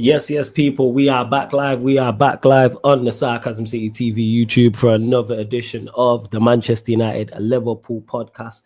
Yes, people. We are back live. We are back live on the Sarcasm City TV YouTube for another edition of the Manchester United Liverpool podcast,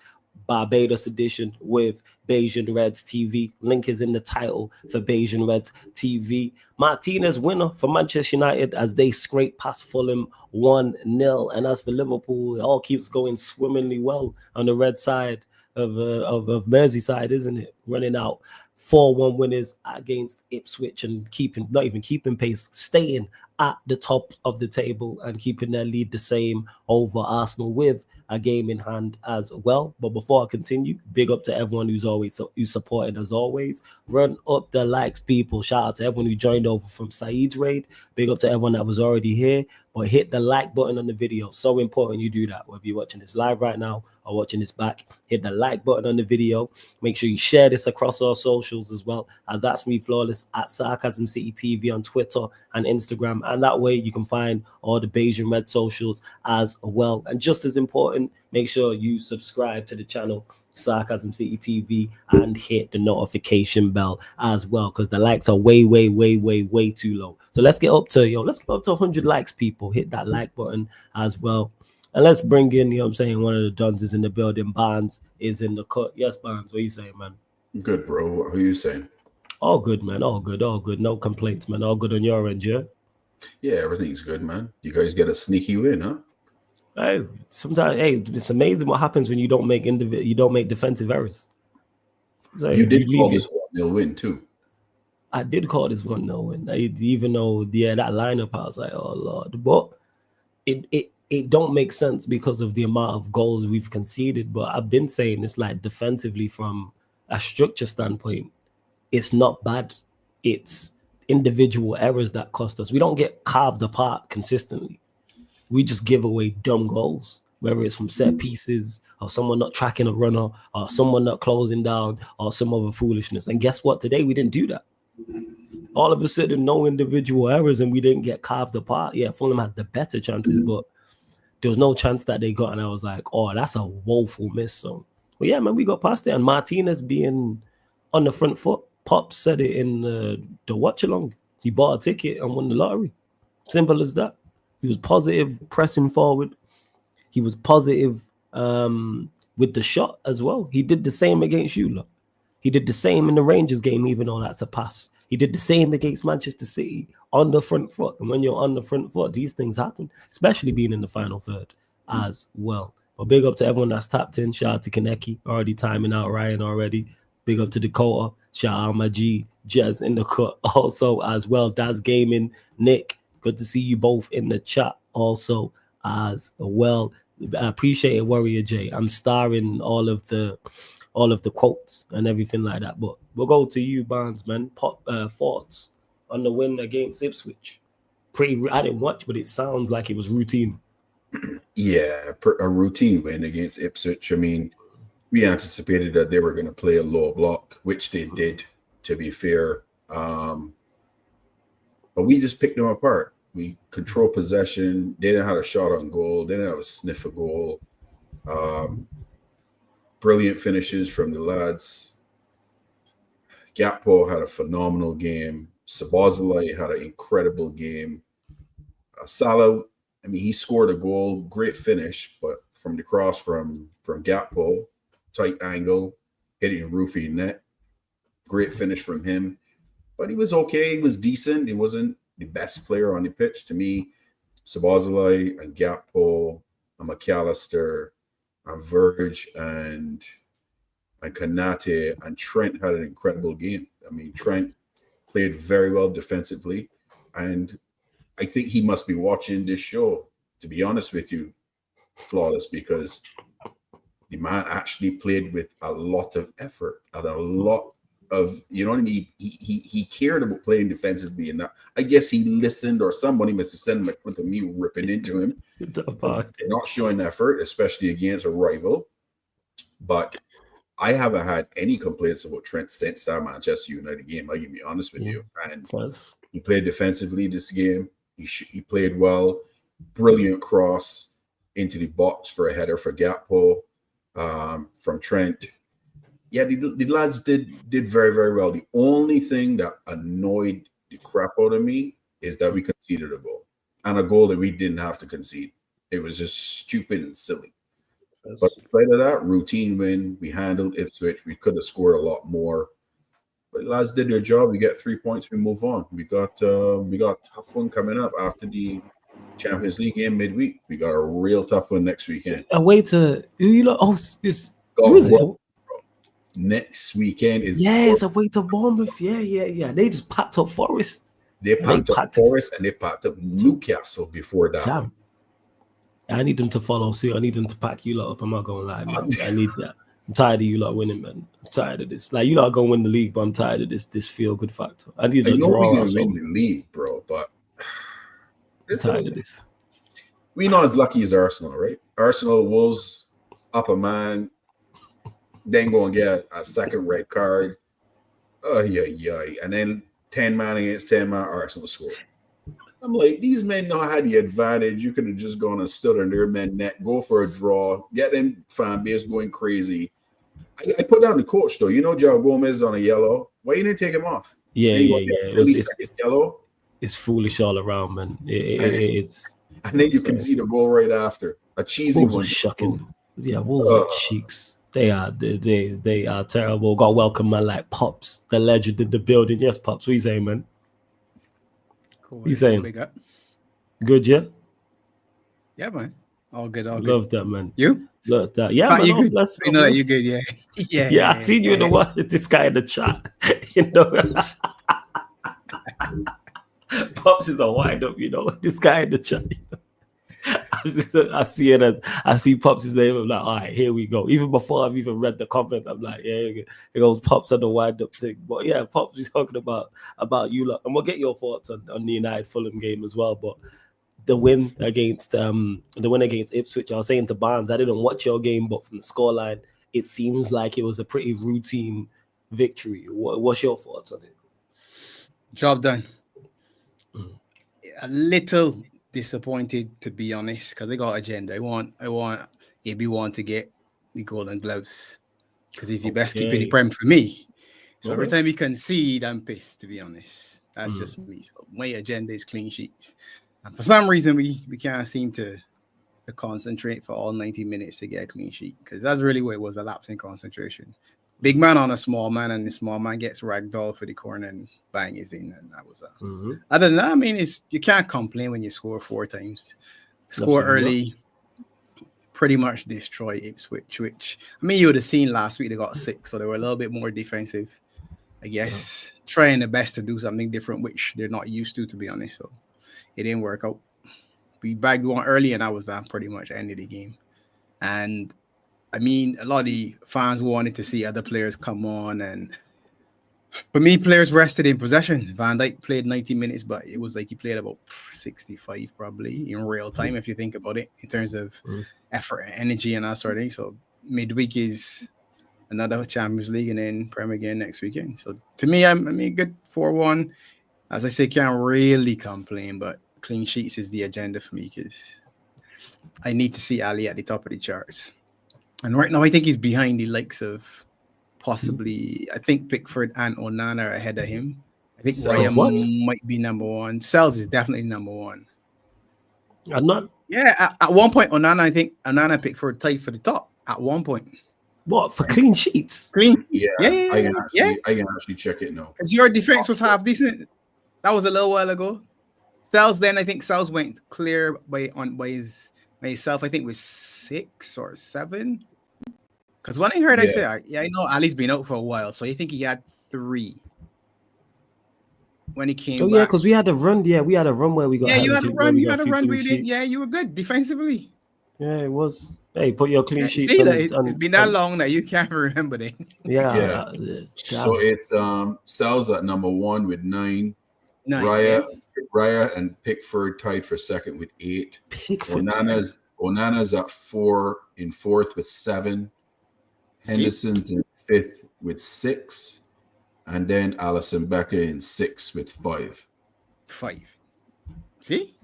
Barbados edition with Bayesian Reds TV. Link is in the title for Bayesian Reds TV. Martinez winner for Manchester United as they scrape past Fulham 1-0. And as for Liverpool, it all keeps going swimmingly well on the red side of Merseyside, isn't it? Running out 4-1 winners against Ipswich and not even keeping pace, staying at the top of the table and keeping their lead the same over Arsenal with a game in hand as well. But before I continue, big up to everyone who's supported as always. Run up the likes, people. Shout out to everyone who joined over from Saeed's raid. Big up to everyone that was already here. But hit the like button on the video. So important you do that. Whether you're watching this live right now or watching this back, hit the like button on the video. Make sure you share this across our socials as well. And that's me, Flawless, at Sarcasm City TV on Twitter and Instagram. And that way you can find all the Bayesian Red socials as well. And just as important, make sure you subscribe to the channel Sarcasm City TV and hit the notification bell as well, because the likes are way too low. So let's get up to 100 likes, people. Hit that like button as well. And let's bring in, you know what I'm saying, one of the Dons is in the building. Barnes is in the cut. Yes, Barnes, what are you saying, man? Good, bro. What are you saying? All good, man. All good. No complaints, man. All good on your end, yeah? Yeah, everything's good, man. You guys get a sneaky win, huh? Hey, sometimes, it's amazing what happens when you don't make defensive errors. So you did call this 1-0 win too. I did call this 1-0 win, even though that lineup, I was like, oh Lord, but it don't make sense because of the amount of goals we've conceded. But I've been saying it's like defensively from a structure standpoint, it's not bad. It's individual errors that cost us. We don't get carved apart consistently. We just give away dumb goals, whether it's from set pieces or someone not tracking a runner or someone not closing down or some other foolishness. And guess what? Today, we didn't do that. All of a sudden, no individual errors and we didn't get carved apart. Yeah, Fulham had the better chances, but there was no chance that they got. And I was like, oh, that's a woeful miss. So, well, yeah, man, we got past it. And Martinez being on the front foot, Pop said it in the watch-along. He bought a ticket and won the lottery. Simple as that. He was positive pressing forward. He was positive with the shot as well. He did the same against you, look. He did the same in the Rangers game, even though that's a pass. He did the same against Manchester City on the front foot. And when you're on the front foot, these things happen, especially being in the final third as well. But big up to everyone that's tapped in. Shout out to Kaneki, already timing out Ryan already. Big up to Dakota. Shout out my G, Jazz in the cut also as well. Daz Gaming, Nick. Good to see you both in the chat also as well. I appreciate it, Warrior J. I'm starring all of the quotes and everything like that. But we'll go to you, Barnes, man. Thoughts on the win against Ipswich? I didn't watch, but it sounds like it was routine. Yeah, a routine win against Ipswich. I mean, we anticipated that they were going to play a low block, which they did, to be fair. But we just picked them apart. We control possession. They didn't have a shot on goal. They didn't have a sniff of goal. Brilliant finishes from the lads. Gakpo had a phenomenal game. Szoboszlai had an incredible game. Salah, I mean, he scored a goal. Great finish, but from the cross from Gakpo, tight angle, hitting roofie net. Great finish from him. But he was okay. He was decent. He wasn't the best player on the pitch. To me, Szoboszlai and Gakpo and McAllister and Verge and Konate and Trent had an incredible game. I mean, Trent played very well defensively. And I think he must be watching this show, to be honest with you, Flawless, because the man actually played with a lot of effort and a lot of, you know what I mean? He cared about playing defensively, and I guess he listened, or somebody must have sent him a clip of me ripping into him. Not showing effort, especially against a rival. But I haven't had any complaints about Trent since that Manchester United game. I'll be honest with you. And he played defensively this game. He played well. Brilliant cross into the box for a header for Gakpo from Trent. Yeah, the lads did very, very well. The only thing that annoyed the crap out of me is that we conceded a goal, and a goal that we didn't have to concede. It was just stupid and silly. But despite of that, routine win. We handled Ipswich. We could have scored a lot more. But lads did their job. We get 3 points. We move on. We got a tough one coming up after the Champions League game midweek. We got a real tough one next weekend. Away to who you lot? Oh, it's who is it? Next weekend is it's away to Bournemouth. Yeah. They just packed up Forest. They packed up Forest and they packed up Newcastle before that. Damn. I need them to follow suit. I need them to pack you lot up. I'm not gonna lie, man. I need that. I'm tired of you lot winning, man. I'm tired of this. Like, you lot are gonna win the league, but I'm tired of this feel good factor. I need to draw. We're gonna win the league, bro, but I'm tired of this. We not as lucky as Arsenal, right? Arsenal was up a man, then go and get a second red card. And then 10 man against 10 man, Arsenal scored. I'm like, these men know how the advantage. You could have just gone and stood on their men net, go for a draw, get them fan base going crazy. I put down the coach though. You know, João Gomez on a yellow. Why you didn't take him off? Yeah. It's yellow. It's foolish all around, man. It's. And then you can see the goal right after a cheesy Wolves one. Are shocking. Yeah, Wolves are cheeks. They are terrible. Got welcome man like Pops, the legend in the building. Yes, Pops. What you saying, man? Cool. What you saying? Good, yeah? Yeah, man. All good, all good. Love that, man. You? Love that. Yeah, man. You good. You know that you good, yeah. Yeah, I seen you in the one with this guy in the chat. You know. Pops is a wind up, you know. This guy in the chat. You know? I see it and I see Pops' name. I'm like, all right, here we go. Even before I've even read the comment, I'm like, yeah, it goes Pops on the wind up thing. But yeah, Pops is talking about you lot, and we'll get your thoughts on the United Fulham game as well. But the win against Ipswich, I was saying to Barnes, I didn't watch your game, but from the scoreline, it seems like it was a pretty routine victory. What's your thoughts on it? Job done. A little disappointed, to be honest, because they got agenda. I want AB1 to get the Golden Gloves because he's the best keeper in the Prem for me. So every time he concede, I'm pissed, to be honest. That's just me. So my agenda is clean sheets. And for some reason, we can't seem to concentrate for all 90 minutes to get a clean sheet, because that's really what it was, a lapse in concentration. Big man on a small man, and the small man gets ragdoll for the corner and bang is in, and that was that. Other than that, I mean, you can't complain when you score 4 times. Score early, pretty much destroy Ipswich, which, I mean, you would have seen last week they got 6, so they were a little bit more defensive, I guess, trying their best to do something different, which they're not used to be honest. So it didn't work out. We bagged one early, and that was that pretty much end of the game. And I mean, a lot of the fans wanted to see other players come on, and for me, players rested in possession. Van Dijk played 90 minutes, but it was like he played about 65 probably in real time, if you think about it, in terms of effort and energy and that sort of thing. So midweek is another Champions League and then Prem again next weekend. So to me, I mean, good 4-1. As I say, can't really complain, but clean sheets is the agenda for me because I need to see Ali at the top of the charts. And right now, I think he's behind the likes of possibly, I think Pickford and Onana are ahead of him. I think Raya might be number 1. Sells is definitely number 1. I'm not. Yeah, at one point, I think Onana Pickford tied for the top at one point. What, for clean sheets? Clean? Yeah. I can actually check it now. Because your defense was half decent. That was a little while ago. Sells then, I think Sells went clear by himself, I think was 6 or 7. Because when I heard, I said, I know Ali's been out for a while, so I think he had 3 when he came back. Yeah, because we had a run. Yeah, we had a run where we got. Yeah, you had a run. You had a run. Yeah, you were good defensively. Yeah, it was. Hey, put your clean sheet. It's been that long that you can't remember it. Yeah. So it's Sells at number 1 with 9. Raya and Pickford tied for second with 8. Onana's at 4 in 4th with 7. Henderson's in 5th with 6. And then Alisson Becker in 6th with 5. 5. See?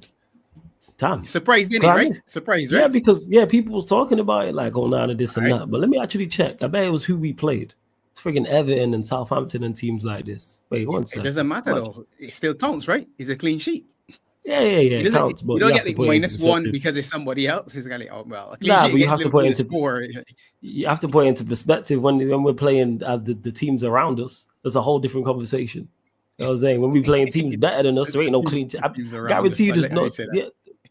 Damn. Surprised, didn't it, right? Surprised, right? Yeah, because people was talking about it like Onana this and that. But let me actually check. I bet it was who we played. friggin' Everton and Southampton and teams like this. Wait, one It second. doesn't matter though. It still counts, right? It's a clean sheet. Yeah, it counts, but you don't have get to the put it into -1 perspective. because it's somebody else. It's gonna a clean Nah, sheet but you against have to put Liverpool it is into poor. you have to put it into perspective when we're playing the teams around us. There's a whole different conversation. You know what I'm saying? When we playing teams better than us, there ain't no clean sheet. I guarantee you, there's not.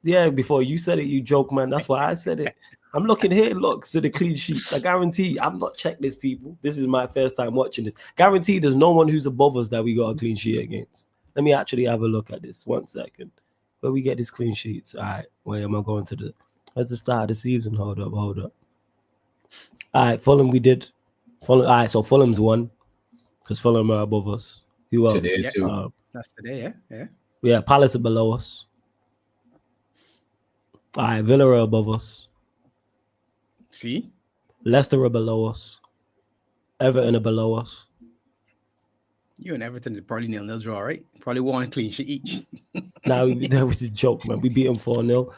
Yeah, before you said it, you joke, man. That's why I said it. I'm looking here. Look, so the clean sheets. I guarantee I've not checked this, people. This is my first time watching this. Guarantee there's no one who's above us that we got a clean sheet against. Let me actually have a look at this. 1 second. Where we get these clean sheets? All right. Where am I going to the? That's the start of the season. Hold up. All right, Fulham. We did. Fulham. All right, so Fulham's won because Fulham are above us. Who else? Today too. That's today, yeah. Yeah, Palace are below us. All right, Villa are above us. See? Leicester are below us. Everton are below us. You and Everton is probably 0-0 draw, right? Probably one clean sheet each. Now that was a joke, man. We beat them 4-0.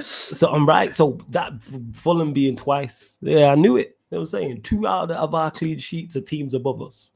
So I'm right. So that Fulham being twice. Yeah, I knew it. You know what I'm saying? 2 out of our clean sheets are teams above us.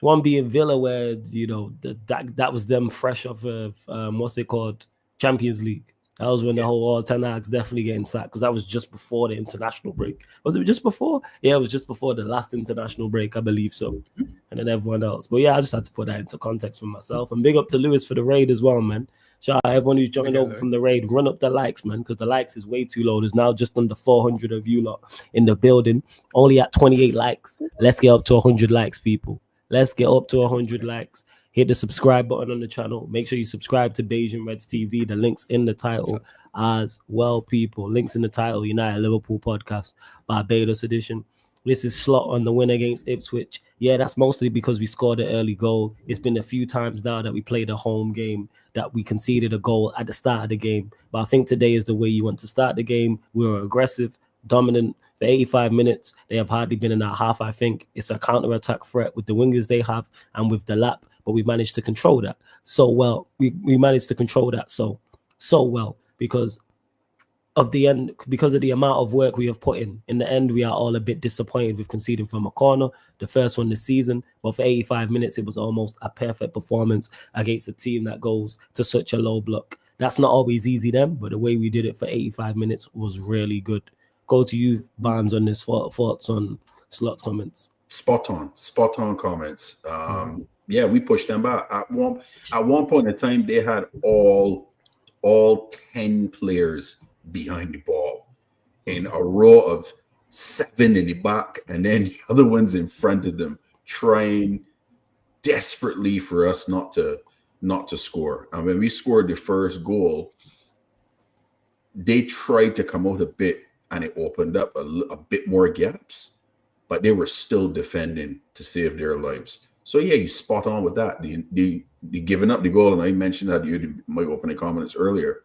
One being Villa, where that was them fresh off of what's it called? Champions League. That was when the whole Ten Hag's definitely getting sacked, because that was just before the international break. Was it just before? Yeah, it was just before the last international break, I believe so. And then everyone else. But yeah, I just had to put that into context for myself. And big up to Lewis for the raid as well, man. Shout out everyone who's joined over from the raid. Run up the likes, man, because the likes is way too low. There's now just under 400 of you lot in the building. Only at 28 likes. Let's get up to 100 likes, people. Let's get up to 100 likes. Hit the subscribe button on the channel. Make sure you subscribe to Bayesian Reds TV. The link's in the title as well, people. Links in the title, United Liverpool Podcast, Barbados edition. This is slot on the win against Ipswich. Yeah, that's mostly because we scored an early goal. It's been a few times now that we played a home game that we conceded a goal at the start of the game. But I think today is the way you want to start the game. We were aggressive, dominant for 85 minutes. They have hardly been in that half, I think. It's a counter-attack threat with the wingers they have and with the lap. But we managed to control that so well. We managed to control that so well because of the amount of work we have put in. In the end, we are all a bit disappointed with conceding from a corner, the first one this season. But for 85 minutes, it was almost a perfect performance against a team that goes to such a low block. That's not always easy then, but the way we did it for 85 minutes was really good. Go to you, Barnes, on this thoughts on Slot's comments. Spot on comments. Yeah, we pushed them back. At one point in time, they had all 10 players behind the ball in a row of 7 in the back, and then the other ones in front of them, trying desperately for us not to score. And when we scored the first goal, they tried to come out a bit, and it opened up a bit more gaps, but they were still defending to save their lives. So yeah, he's spot on with that. The giving up the goal, and I mentioned that in my opening comments earlier.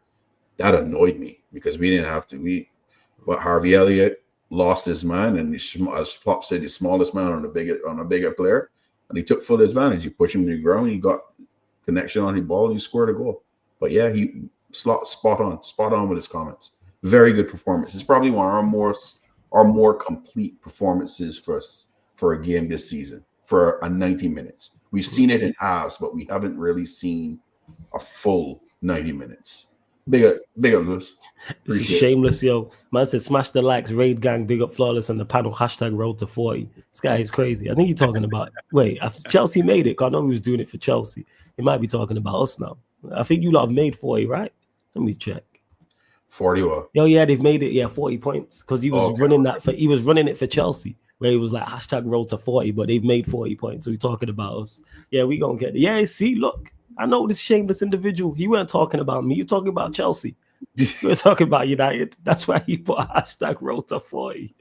That annoyed me because we didn't have to. But Harvey Elliott lost his man, and as Pop said, the smallest man on a bigger player, and he took full advantage. He pushed him to the ground. He got connection on the ball, and he scored a goal. But yeah, he spot on with his comments. Very good performance. It's probably one of our more complete performances for a game this season. For a 90 minutes. We've seen it in halves, but we haven't really seen a full 90 minutes. Big up, Lewis. This is shameless, yo. Man said, smash the likes, raid gang, big up Flawless, and the panel, hashtag road to 40. This guy is crazy. I think you're talking about, after Chelsea made it, because I know he was doing it for Chelsea. He might be talking about us now. I think you lot have made 40, right? Let me check. 40 what? Yo, yeah, they've made it, 40 points. Because he was running it for Chelsea. Where he was like hashtag roll to 40, but they've made 40 points. So he's talking about us. Yeah, we gonna get it. Yeah, see, look, I know this shameless individual. He weren't talking about me. You're talking about Chelsea. We're talking about United. That's why he put a hashtag roll to 40.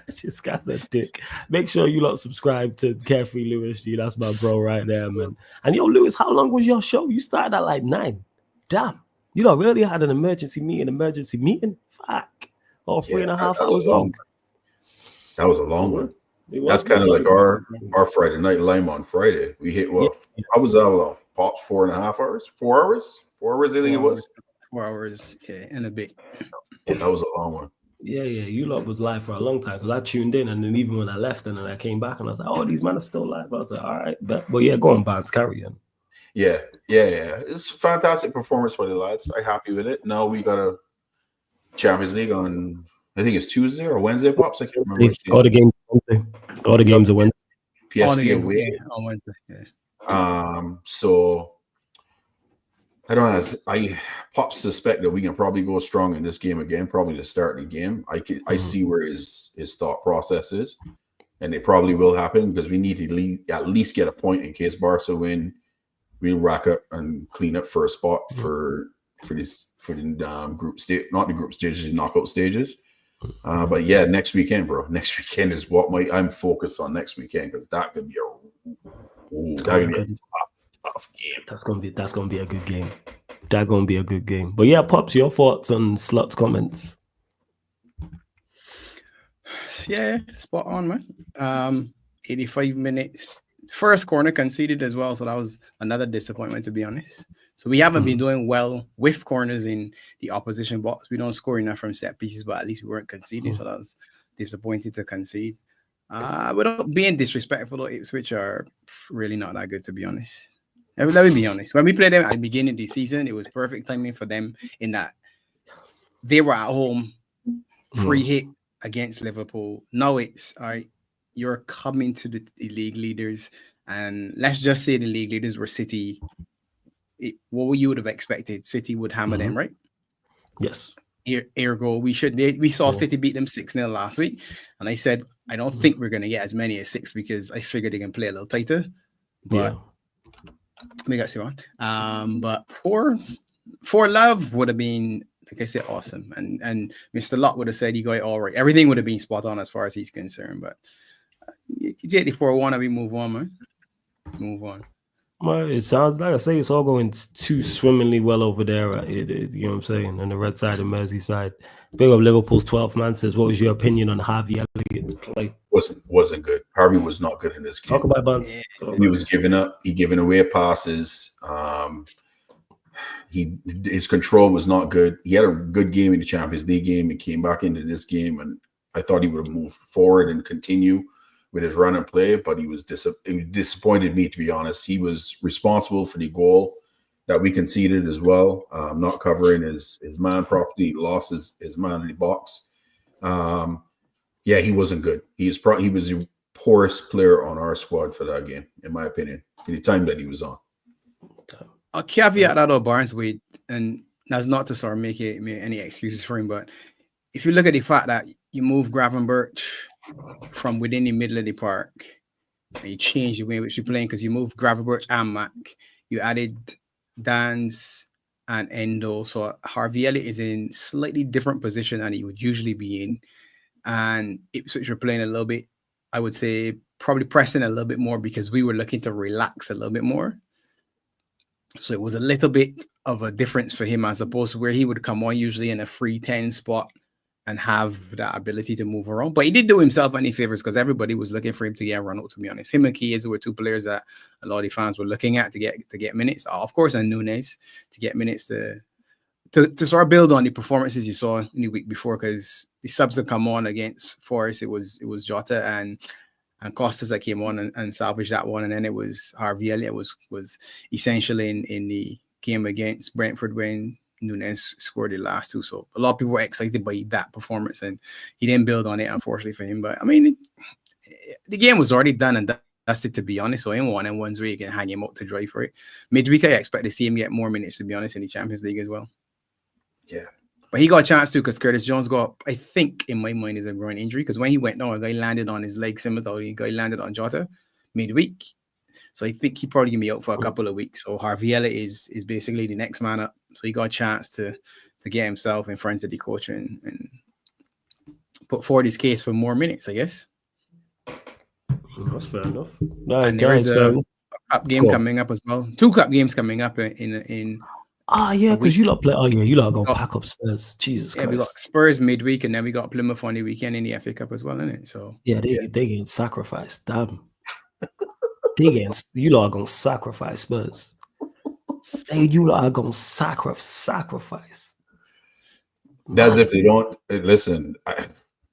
This guy's a dick. Make sure you lot subscribe to Carefree Lewis. G. That's my bro right there, man. And yo, Lewis, how long was your show? You started at like 9. Damn. You lot really had an emergency meeting? Fuck. Or 3.5 hours long. That was a long one. That's kind of like our Friday night lime on Friday. We hit I was out long. Pops 4.5 hours, 4 hours, 4 hours. I think it was 4 hours, and a bit. Yeah, that was a long one. Yeah, you lot was live for a long time because I tuned in, and then even when I left and then I came back and I was like, oh, these men are still live. I was like, all right, but yeah, go on, Barnes, carry on. Yeah. It's a fantastic performance for the lads. I'm happy with it. Now we got a Champions League on, I think it's Tuesday or Wednesday, Pops. I can't remember which day. All the games are Wednesday. PSV away. On Wednesday. Yeah. So I don't know. I Pops suspect that we can probably go strong in this game again, probably to start the game. I see where his thought process is, and it probably will happen because we need to at least get a point in case Barca win. We rack up and clean up for a spot for the group stage, not the group stages, the knockout stages. But yeah, next weekend, bro. Next weekend is what I'm focused on next weekend because that could be a tough game. That's gonna be a good game. That's gonna be a good game. But yeah, Pops, your thoughts on Slot's comments? Yeah, spot on, man. 85 minutes. First corner conceded as well, so that was another disappointment, to be honest. So we haven't been doing well with corners in the opposition box. We don't score enough from set pieces, but at least we weren't conceding, so that was disappointing to concede. Without being disrespectful, though, Ipswich are really not that good, to be honest. Let me be honest. When we played them at the beginning of the season, it was perfect timing for them in that they were at home, free hit against Liverpool. Now it's all right. You're coming to the league leaders, and let's just say the league leaders were City. What you would have expected, City would hammer them, right? Yes. Ergo, we saw City beat them 6-0 last week, and I said I don't think we're gonna get as many as 6 because I figured they can play a little tighter. But we got Siron. But for love would have been, like I said, awesome, and Mr. Locke would have said you got it all right. Everything would have been spot on as far as he's concerned, but. You take the 4-1 and we move on, man. Move on. Well, it sounds like I say it's all going too swimmingly well over there. You know what I'm saying? On the red side and Merseyside. Big up Liverpool's 12th man says, what was your opinion on Harvey Elliott's play? Wasn't good. Harvey was not good in this game. Talk about Buns. He was giving up. He giving away passes. His control was not good. He had a good game in the Champions League game and came back into this game, and I thought he would have moved forward and continue with his run and play, but he disappointed me, to be honest. He was responsible for the goal that we conceded as well, not covering his man properly. He lost his man in the box. Yeah, he wasn't good. He was the poorest player on our squad for that game, in my opinion, for the time that he was on. I'll caveat that on Barnes Wade, and that's not to sort of make any excuses for him, but if you look at the fact that you move Gravenberch from within the middle of the park, and you change the way in which you're playing because you moved Gravenberch and Mac, you added Dans and Endo, so Harvey Elliott is in slightly different position than he would usually be in, and Ipswich were playing a little bit, I would say, probably pressing a little bit more because we were looking to relax a little bit more. So it was a little bit of a difference for him as opposed to where he would come on usually in a free 10 spot and have that ability to move around. But he did do himself any favors because everybody was looking for him to get a run out, to be honest. Him and Chiesa were two players that a lot of the fans were looking at to get minutes. Of course, and Núñez to get minutes to sort of build on the performances you saw in the week before, because the subs that come on against Forest, it was Jota and Costas that came on and salvaged that one, and then it was Harvey Elliott was essentially in the game against Brentford when Núñez scored the last two. So a lot of people were excited by that performance, and he didn't build on it, unfortunately for him. But I mean, the game was already done and dusted, to be honest. So in 1-on-1s where you can hang him out to dry for it. Midweek, I expect to see him get more minutes, to be honest, in the Champions League as well. Yeah. But he got a chance too because Curtis Jones got, I think, in my mind, is a groin injury because when he went down, a guy landed on his leg similar to a guy landed on Jota midweek. So I think he probably gonna be out for a couple of weeks. So Harvey Elliott is basically the next man up. So he got a chance to get himself in front of the coach and put forward his case for more minutes, I guess. That's fair enough. And there is a cup game coming up as well. 2 cup games coming up in yeah, because you lot play. Oh yeah, you lot are gonna pack up Spurs. Jesus Christ. We got Spurs midweek, and then we got Plymouth on the weekend in the FA Cup as well, isn't it? So yeah, they getting sacrificed. Damn. You lot are gonna sacrifice Spurs. You lot are gonna sacrifice. That's if they don't listen.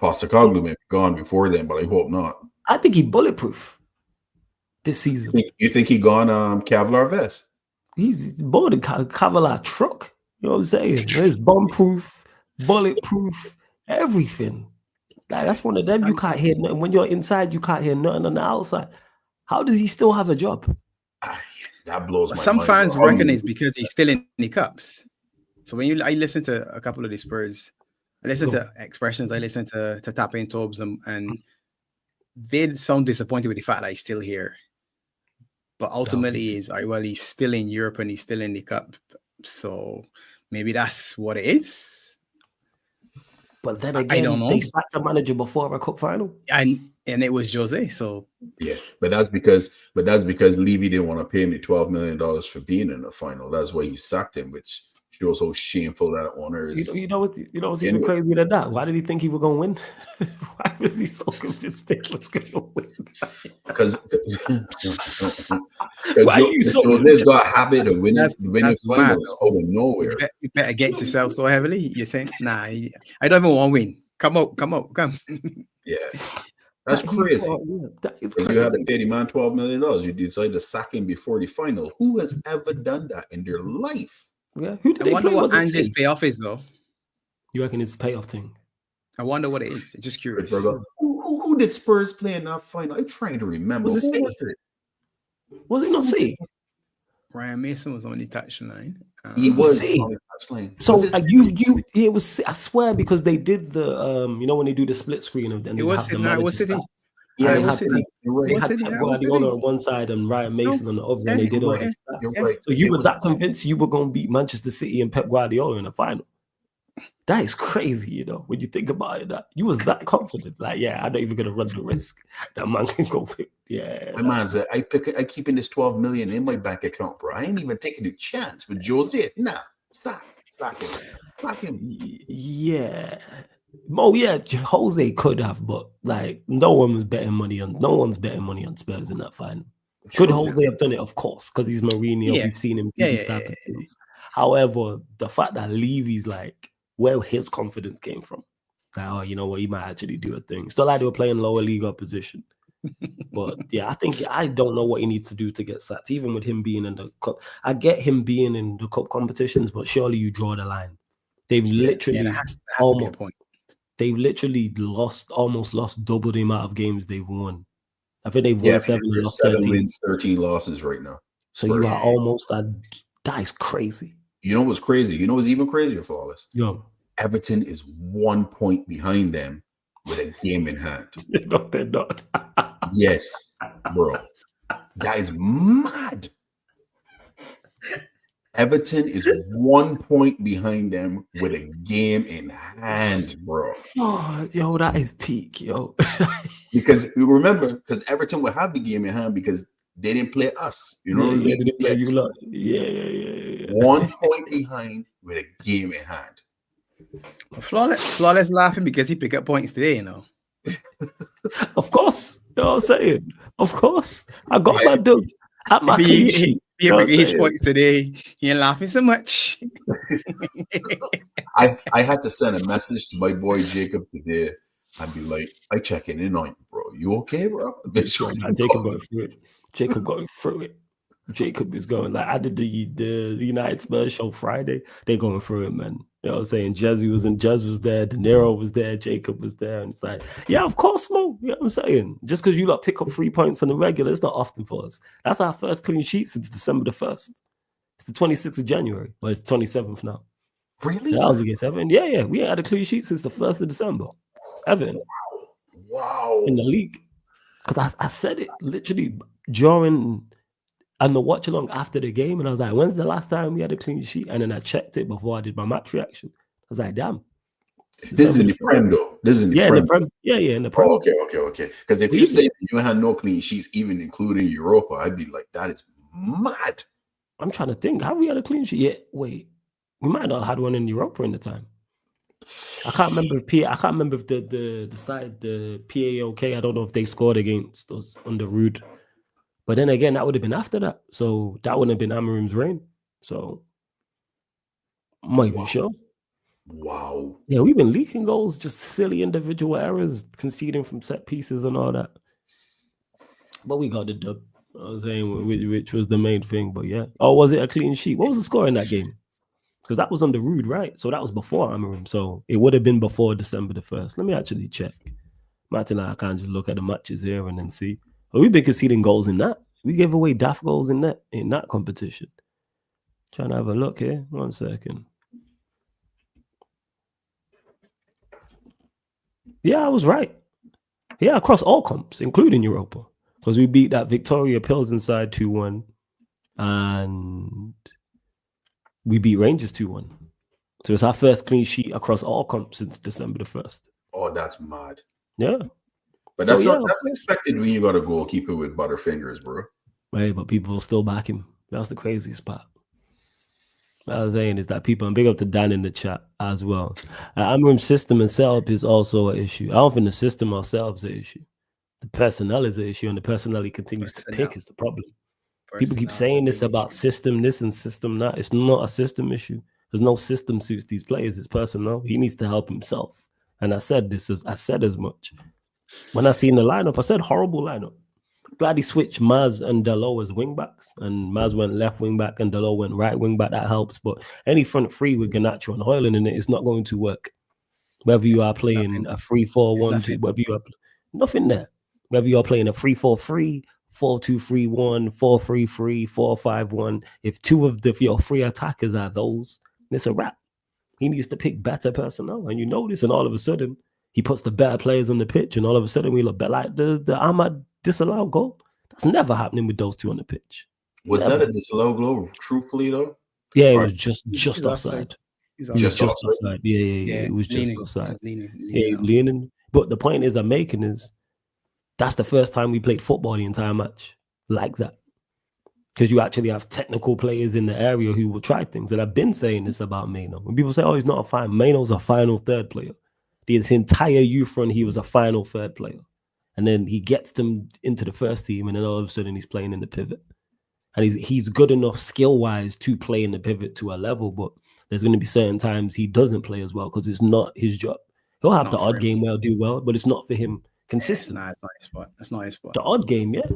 Postecoglou may be gone before then, but I hope not. I think he bulletproof this season. You think he gone Kevlar vest? He's bought a Kevlar truck. You know what I'm saying? It's bomb-proof, bulletproof, everything. Like, that's one of them. You can't hear nothing. When you're inside, you can't hear nothing on the outside. How does he still have a job? That blows my mind. Some fans reckon it's because he's still in the cups. So when I listen to a couple of the Spurs, I listen to expressions, I listen to tapping tubs, and they sound disappointed with the fact that he's still here. But ultimately, he's still in Europe and he's still in the cup. So maybe that's what it is. But then again, they sacked a manager before a cup final, and it was Jose. So yeah, but that's because Levy didn't want to pay me $12 million for being in the final. That's why he sacked him, which shows how shameful that owner is. You know what's even crazier than that? Why did he think he was going to win? Why was he so convinced they was going to win? Because Jose's got a habit of winning finals out of nowhere. You bet against yourself so heavily. You're saying, nah, I don't even want to win. Come. Yeah. That's crazy. That is crazy. You had to pay the man $12 million. You decided to sack him before the final. Who has ever done that in their life? Yeah. Who did I wonder what Ange's payoff is, though. You reckon it's a payoff thing? I wonder what it is. Just curious. Who did Spurs play in that final? I'm trying to remember. Was it not C? Ryan Mason was on the touchline. He was on the touchline. So it was. I swear, because they did the when they do the split screen of them. It was Sydney. Yeah, it was Sydney. They had Pep Guardiola on one side and Ryan Mason on the other, and they did all that stuff. Right. So you were that convinced you were going to beat Manchester City and Pep Guardiola in the final? That is crazy, when you think about it. That you was that confident, like, yeah, I'm not even gonna run the risk. That man can go pick. Yeah, my man's I keeping this 12 million in my bank account, bro. I ain't even taking a chance with Jose. Nah, sack him. Yeah. Oh yeah, Jose could have, but like no one's betting money on Spurs in that final. Could Jose have done it? Of course, because he's Mourinho. Yeah. We've seen him do these type of things. However, the fact that Levy's like, where his confidence came from. Like, you know what, he might actually do a thing. Still like they were playing lower league opposition. But yeah, I don't know what he needs to do to get sacked, even with him being in the cup. I get him being in the cup competitions, but surely you draw the line. They've literally they've literally almost lost double the amount of games they've won. I think they've won 7 and lost 13. Wins, 13 losses right now. So you are almost at that is crazy. You know what's crazy? You know what's even crazier, Flawless? Yeah. Everton is 1 point behind them with a game in hand. No, they're not. Yes, bro. That is mad. Everton is 1 point behind them with a game in hand, bro. Oh, yo, that is peak, yo. Because remember, because Everton will have the game in hand because they didn't play us. You know, they didn't play you lot. Yeah. 1 point behind with a game in hand. Flawless laughing because he picked up points today, Of course. You know what I'm saying? Of course. I got my dub at my clean sheet. He picked points today. He ain't laughing so much. I had to send a message to my boy Jacob today and be like, I checking in on you, bro. You okay, bro? Jacob got through it. Jacob is going, like, I did the United Spurs show Friday. They're going through it, man. You know what I'm saying? Jez was there, De Niro was there, Jacob was there. And it's like, yeah, of course, Mo. You know what I'm saying? Just because you lot pick up 3 points on the regular, it's not often for us. That's our first clean sheet since December the 1st. It's the 26th of January. Well, it's 27th now. Really? That was against Everton. Yeah. We had a clean sheet since the 1st of December. Everton. Wow. In the league. Because I said it literally during... and the watch along after the game, and I was like, when's the last time we had a clean sheet? And then I checked it before I did my match reaction. I was like, damn. This is in the Prem, though. This is in the Prem. In the Prem. Yeah, in the Prem. Oh, okay. Because if you say that you had no clean sheets, even including Europa, I'd be like, that is mad. I'm trying to think. Have we had a clean sheet? Yeah, wait. We might not have had one in Europa in the time. I can't remember if the side, the PAOK, I don't know if they scored against us under Rude. But then again, that would have been after that. So that wouldn't have been Amarim's reign. So I'm not even sure. Wow. Yeah, we've been leaking goals, just silly individual errors, conceding from set pieces and all that. But we got the dub. I was saying, which was the main thing. But yeah. Oh, was it a clean sheet? What was the score in that game? Because that was on the Rude, right? So that was before Amarim. So it would have been before December the 1st. Let me actually check. Martin, I can't just look at the matches here and then see. But we've been conceding goals in that. We gave away daft goals in that competition. Trying to have a look here. 1 second. Yeah, I was right. Yeah, across all comps, including Europa. Because we beat that Victoria Pilsen side 2-1. And we beat Rangers 2-1. So it's our first clean sheet across all comps since December the 1st. Oh, that's mad. Yeah. But that's that's expected when you got a goalkeeper with butterfingers, bro. Right, but people will still back him. That's the craziest part. What I was saying is that people, and big up to Dan in the chat as well. Amram's system and setup is also an issue. I don't think the system or setup is an issue. The personnel is an issue, and the personnel he continues to pick is the problem. People keep saying this about system this and system that. It's not a system issue. There's no system suits these players. It's personnel. He needs to help himself. And I said as much. When I seen the lineup, I said horrible lineup. Glad he switched Maz and Delo as wing backs, and Maz went left wing back and Delo went right wing back. That helps, but any front three with Garnacho and Hoyland in it is not going to work. Whether you are playing a 3-4-1, whether you are nothing there. Whether you're playing a 3-4-3, 4-2-3-1, 4-3-3, 4-5-1, if your three attackers are those, it's a wrap. He needs to pick better personnel, and you notice, and all of a sudden he puts the better players on the pitch, and all of a sudden we look better. Like the Ahmad disallowed goal. That's never happening with those two on the pitch. Was that a disallowed goal? Truthfully, though, yeah, it was just offside. He was just offside. Yeah. It was just offside. Leaning. But the point is, I'm making is that's the first time we played football the entire match like that. Because you actually have technical players in the area who will try things. And I've been saying this about Mano. When people say, oh, he's not a final, Mano's a final third player. His entire youth run, he was a final third player. And then he gets them into the first team, and then all of a sudden he's playing in the pivot. And he's good enough skill-wise to play in the pivot to a level, but there's going to be certain times he doesn't play as well because it's not his job. He'll have the odd game where he'll do well, but it's not for him consistent. That's not his spot. The odd game, yeah.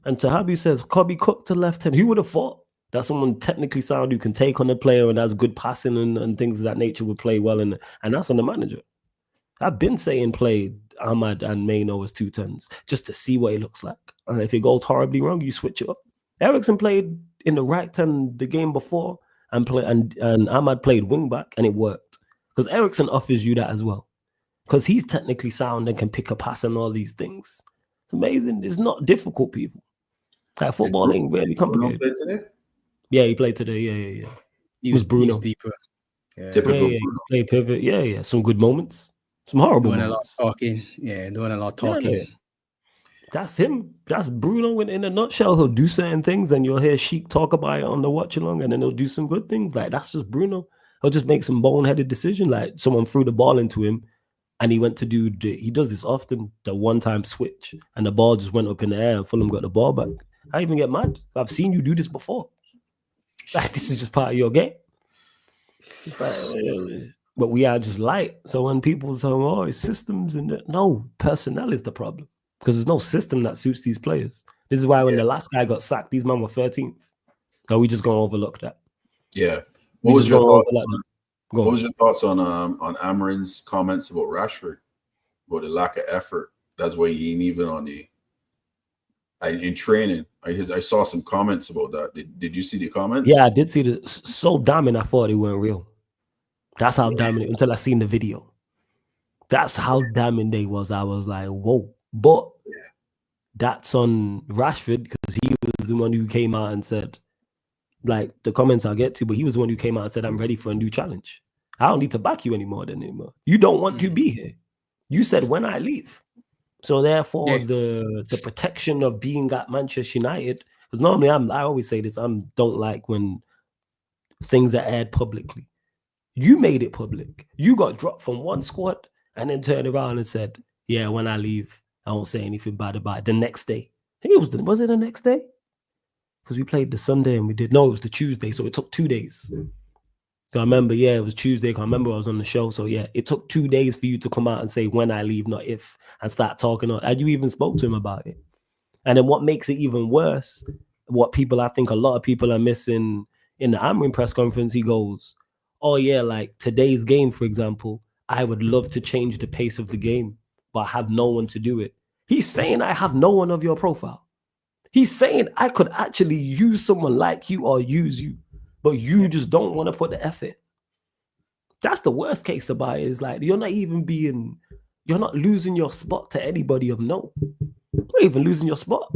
And Tahabi says, Kobe Cook to left hand. Who would have thought that someone technically sound who can take on the player and has good passing and things of that nature would play well, and that's on the manager. I've been saying play Ahmad and Mano as 2-10s just to see what it looks like. And if it goes horribly wrong, you switch it up. Ericsson played in the right 10 the game before and Ahmad played wing back, and it worked. Because Ericsson offers you that as well. Because he's technically sound and can pick a pass and all these things. It's amazing. It's not difficult, people. Like football ain't really complicated. Bruno played today? Yeah, he played today. Yeah. He was Bruno. He was deeper. Yeah. Typical Bruno. Play pivot. Yeah. Some good moments. Some horrible doing moments. A lot of talking. Yeah, doing a lot of talking. Yeah. That's him. That's Bruno in a nutshell. He'll do certain things and you'll hear Sheik talk about it on the watch along, and then he'll do some good things. Like, that's just Bruno. He'll just make some boneheaded decision. Like, someone threw the ball into him and he went to he does this often, the one-time switch, and the ball just went up in the air and Fulham got the ball back. I even get mad. I've seen you do this before. Like, this is just part of your game. It's like, but we are just light. So when people say, oh, it's systems, no, personnel is the problem. Because there's no system that suits these players. This is why when the last guy got sacked, these men were 13th. So we just gonna overlook that. Yeah. What was your thoughts on Amarin's comments about Rashford? About the lack of effort. That's why he ain't even on in training. I saw some comments about that. Did you see the comments? Yeah, I did see the so damning. I thought it weren't real. That's how damning until I seen the video. That's how damning they was. I was like, whoa. But that's on Rashford because he was the one who came out and said, like, the comments I'll get to, but he was the one who came out and said, I'm ready for a new challenge. I don't need to back you anymore. You don't want to be here. You said when I leave. So therefore, the protection of being at Manchester United, because normally I always say this, I don't like when things are aired publicly. You made it public. You got dropped from one squad and then turned around and said, yeah, when I leave, I won't say anything bad about it. The next day. I think was it the next day? Because we played the Sunday and it was the Tuesday, so it took 2 days. I remember, it was Tuesday. I remember I was on the show. So yeah, it took 2 days for you to come out and say when I leave, not if, and start talking. And you even spoke to him about it. And then what makes it even worse, what I think a lot of people are missing in the Amrin press conference, he goes, oh yeah, like today's game, for example, I would love to change the pace of the game, but I have no one to do it. He's saying I have no one of your profile. He's saying I could actually use someone like you or use you, but you just don't want to put the effort. That's the worst case about it. Is like you're not losing your spot to anybody of note. You're not even losing your spot.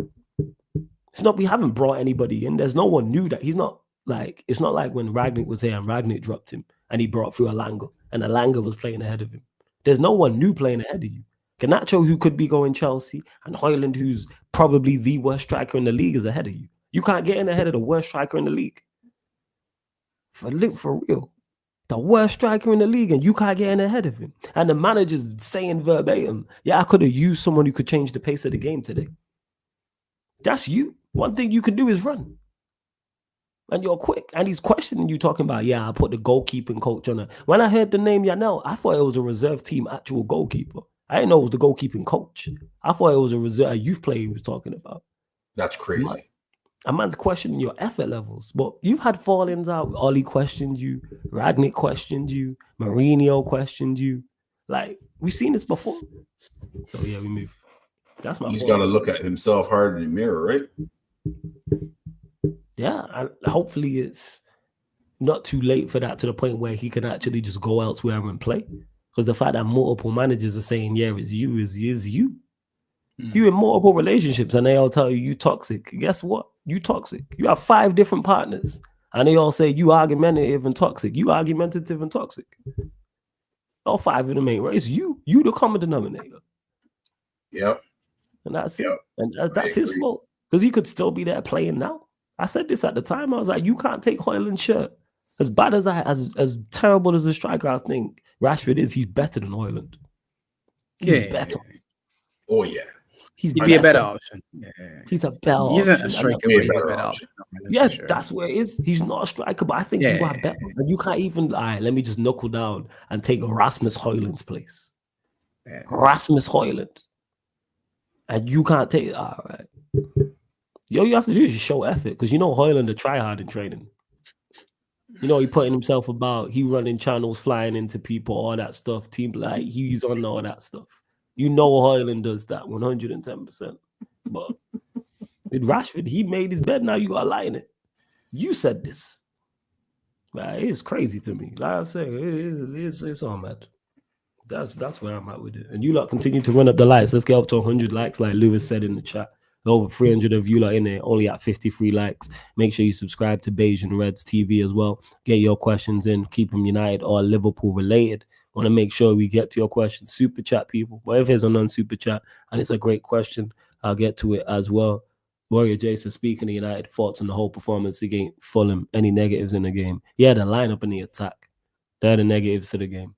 We haven't brought anybody in. There's no one new that he's not like. It's not like when Ragnick was here and Ragnick dropped him and he brought through Alanga and Alanga was playing ahead of him. There's no one new playing ahead of you. Garnacho, who could be going Chelsea, and Højlund, who's probably the worst striker in the league, is ahead of you. You can't get in ahead of the worst striker in the league. For real. The worst striker in the league, and you can't get in ahead of him. And the manager's saying verbatim, I could have used someone who could change the pace of the game today. That's you. One thing you can do is run. And you're quick. And he's questioning you, talking about, I put the goalkeeping coach on it. When I heard the name Yanel, I thought it was a reserve team actual goalkeeper. I didn't know it was the goalkeeping coach. I thought it was a youth player he was talking about. That's crazy. A man's questioning your effort levels. But you've had fallings out. Ollie questioned you. Ragnick questioned you. Mourinho questioned you. Like, we've seen this before. So, we move. That's my He's got to look at himself hard in the mirror, right? Yeah, and hopefully it's not too late for that, to the point where he can actually just go elsewhere and play. Because the fact that multiple managers are saying, it's you, is you. If you're in multiple relationships and they all tell you toxic, guess what? You toxic. You have 5 different partners and they all say you argumentative and toxic. You argumentative and toxic. All 5 of them ain't right. It's you. You the common denominator. Yep. And that's it. And that's his fault. Because he could still be there playing now. I said this at the time. I was like, you can't take Højlund's shirt. As bad as terrible as a striker I think Rashford is, he's better than Højlund. He's better. Oh, yeah. He'd be a better option. Yeah. He's a better option. He isn't a striker, but he's a better option. Yeah, that's where it is. He's not a striker, but I think you are better. And you can't even, let me just knuckle down and take Rasmus Højlund's place. Yeah. Rasmus Højlund. And you can't take it. All right. You have to do is just show effort, because Højlund to try hard in training. He putting himself about, he running channels, flying into people, all that stuff. Team, like, he's on all that stuff. Højlund does that 110%. But with Rashford, he made his bed. Now you got to lie in it. You said this. Right? It's crazy to me. Like I say, it's all mad. That's where I'm at with it. And you lot continue to run up the likes. Let's get up to 100 likes, like Lewis said in the chat. Over 300 of you lot in there, only at 53 likes. Make sure you subscribe to Beige and Reds TV as well. Get your questions in. Keep them United or Liverpool related. Want to make sure we get to your questions. Super chat, people. But if there's a non-super chat and it's a great question, I'll get to it as well. Warrior Jason, speaking of United, thoughts on the whole performance against Fulham. Any negatives in the game? Yeah, the lineup and the attack. They're the negatives to the game.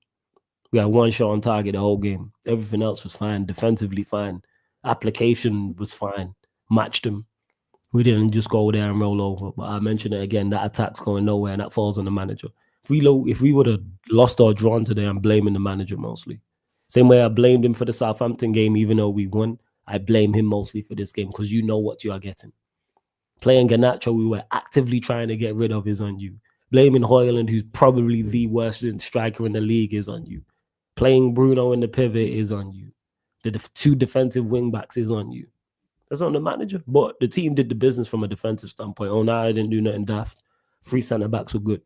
We had 1 shot on target the whole game. Everything else was fine. Defensively fine. Application was fine. Matched them. We didn't just go there and roll over. But I mentioned it again, that attack's going nowhere and that falls on the manager. If we would have lost or drawn today, I'm blaming the manager mostly. Same way I blamed him for the Southampton game, even though we won. I blame him mostly for this game because you know what you are getting. Playing Garnacho, we were actively trying to get rid of, is on you. Blaming Højlund, who's probably the worst striker in the league, is on you. Playing Bruno in the pivot is on you. The 2 defensive wing backs is on you. That's on the manager. But the team did the business from a defensive standpoint. I didn't do nothing daft. 3 centre backs were good.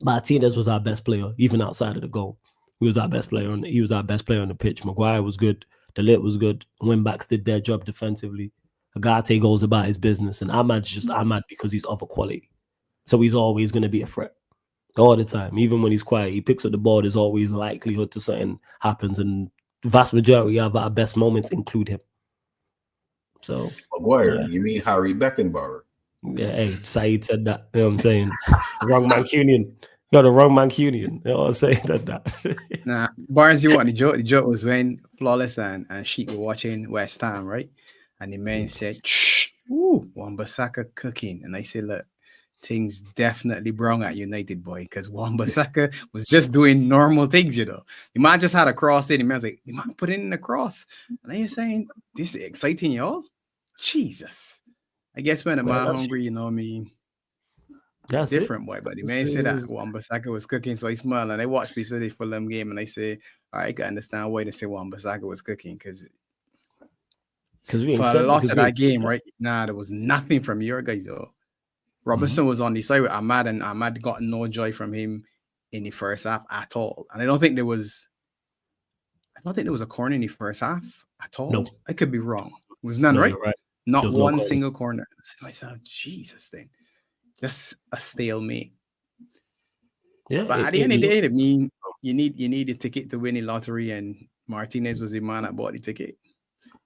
Martinez was our best player, even outside of the goal. He was our best player on the pitch. Maguire was good. De Ligt was good. Wing backs did their job defensively. Agate goes about his business, and Ahmad's just Ahmad because he's of a quality. So he's always going to be a threat. All the time. Even when he's quiet, he picks up the ball, there's always likelihood to something happens, and the vast majority of our best moments include him. So Maguire, you mean Harry Beckenbauer? Yeah, hey, Saeed said that. You know what I'm saying? Wrong Mancunian. Got a wrong Mancunian. You know what I'm saying? That. Nah, Barnes, you want the joke? The joke was when Flawless and Sheik were watching West Ham, right? And the man said, "Shh, ooh, Wan-Bissaka cooking." And I said, "Look, things definitely wrong at United, boy, because Wan-Bissaka was just doing normal things, you know. The man just had a cross in, and I was like, the man put in a cross. And then you're saying, this is exciting, y'all? Jesus. I guess when the man hungry, you know me. That's different, boy. But the man said that Wan-Bissaka was cooking, so he smiled. And they watched me say the Fulham game, and they say, all right, I can understand why they say Wan-Bissaka was cooking, because we for a lot of that game, right? Nah, there was nothing from your guys, though. Robinson was on the side with Ahmad, and Ahmad got no joy from him in the first half at all. And I don't think there was a corner in the first half at all. No. I could be wrong. It was none, right? Right? Not one single corner. I said to myself, Jesus, then. Just a stalemate. Yeah. But at the end of the day, I mean, you need a ticket to win the lottery, and Martinez was the man that bought the ticket.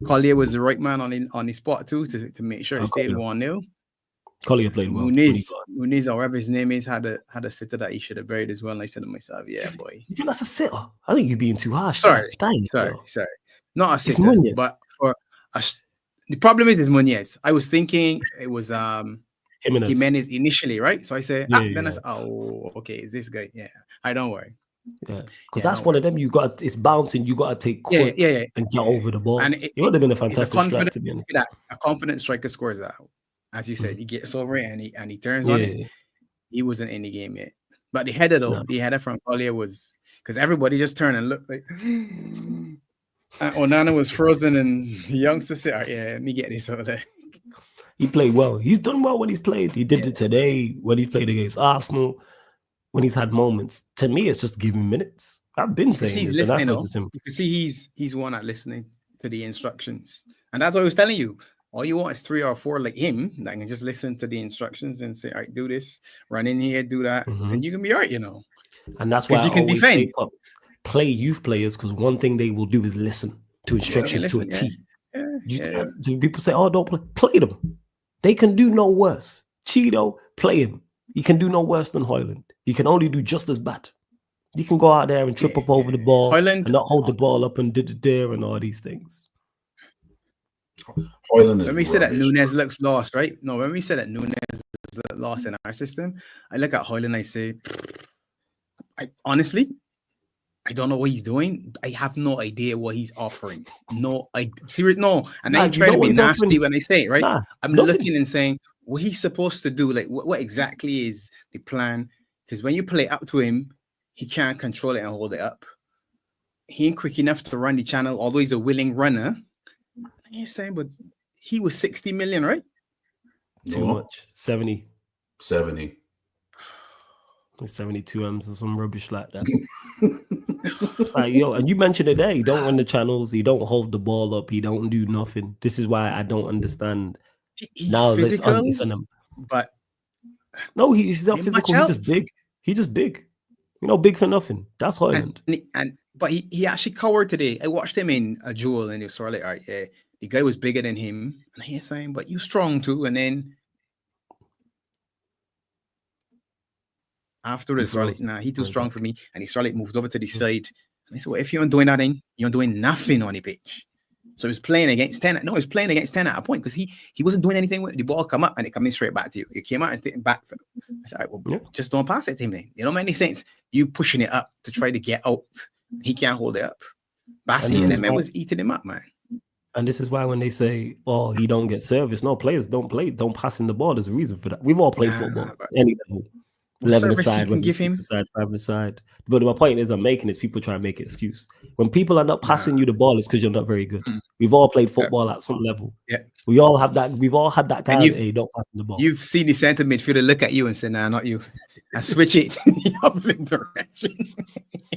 Collier was the right man on the spot too to make sure he stayed 1-0. Collier played well. Muniz, or whatever his name is, had a sitter that he should have buried as well. And I said to myself, yeah, boy. You think that's a sitter? I think you're being too harsh. Sorry. Not a sitter, but the problem is Muniz. I was thinking it was Jimenez initially, right? So I said, then I said, oh, okay, is this guy? Yeah, I don't worry. Yeah, because that's one of them. It's bouncing. You got to take quick and get over the ball. And it would have been a fantastic strike, to be honest. A confident striker scores that. As you said, he gets over it and he turns on it. He wasn't in the game yet. But the header, though, the header from Collier was because everybody just turned and looked like Onana was frozen, and the youngster said, oh, yeah, let me get this over there. He played well. He's done well when he's played. He did it today when he's played against Arsenal, when he's had moments. To me, it's just giving minutes. I've been saying this, and that's not just him. You can see he's one at listening to the instructions. And that's what I was telling you. All you want is 3 or 4 like him that can just listen to the instructions and say, all right, do this, run in here, do that, and you can be all right, you know. And that's why you can defend. Play youth players, because one thing they will do is listen to instructions to a T. People say, oh, don't play them. They can do no worse. Cheeto, play him. He can do no worse than Højlund. He can only do just as bad. You can go out there and trip up over the ball and not hold the ball up and and all these things. When we say that Núñez looks lost, right? No, when we say that Núñez is lost in our system, I look at Højlund and I say, honestly, I don't know what he's doing. I have no idea what he's offering. No, no. And I try to be nasty when I say it, right? I'm looking and saying, what he's supposed to do, like what exactly is the plan? Because when you play up to him, he can't control it and hold it up. He ain't quick enough to run the channel, although he's a willing runner. You're saying, but he was 60 million, right? Too much. 70. 72 M's or some rubbish like that. It's like, yo, and you mentioned it there. He don't run the channels. He don't hold the ball up. He don't do nothing. This is why I don't understand. He's physical, but no, he's not physical. He's just big. He's just big. You know, big for nothing. That's Højlund. But he actually cowered today. I watched him in a duel, and he was sort of like, all right, yeah, the guy was bigger than him. And he's saying, but you strong too. And then after this, he too strong for me. And he sort of moved over to the side. And I said, well, if you're doing that, then you're doing nothing on the pitch. So he was playing against 10. No, he was playing against 10 at a point because he wasn't doing anything with the ball come up and it coming straight back to you. It came out and it back to him. I said, all right, well, just don't pass it to him then. You don't make any sense. You pushing it up to try to get out. He can't hold it up. Bassi and man was eating him up, man. And this is why when they say, oh, he don't get service. No, players don't pass him the ball. There's a reason for that. We've all played football. Any level. 11 aside, 6 aside, 5 aside. But my point is I'm making is people try and make an excuse. When people are not passing you the ball, it's because you're not very good. We've all played football at some level. Yeah. We all have that. We've all had that guy. Hey, don't pass the ball. You've seen the center midfielder look at you and say, nah, not you. And switch it in the opposite direction.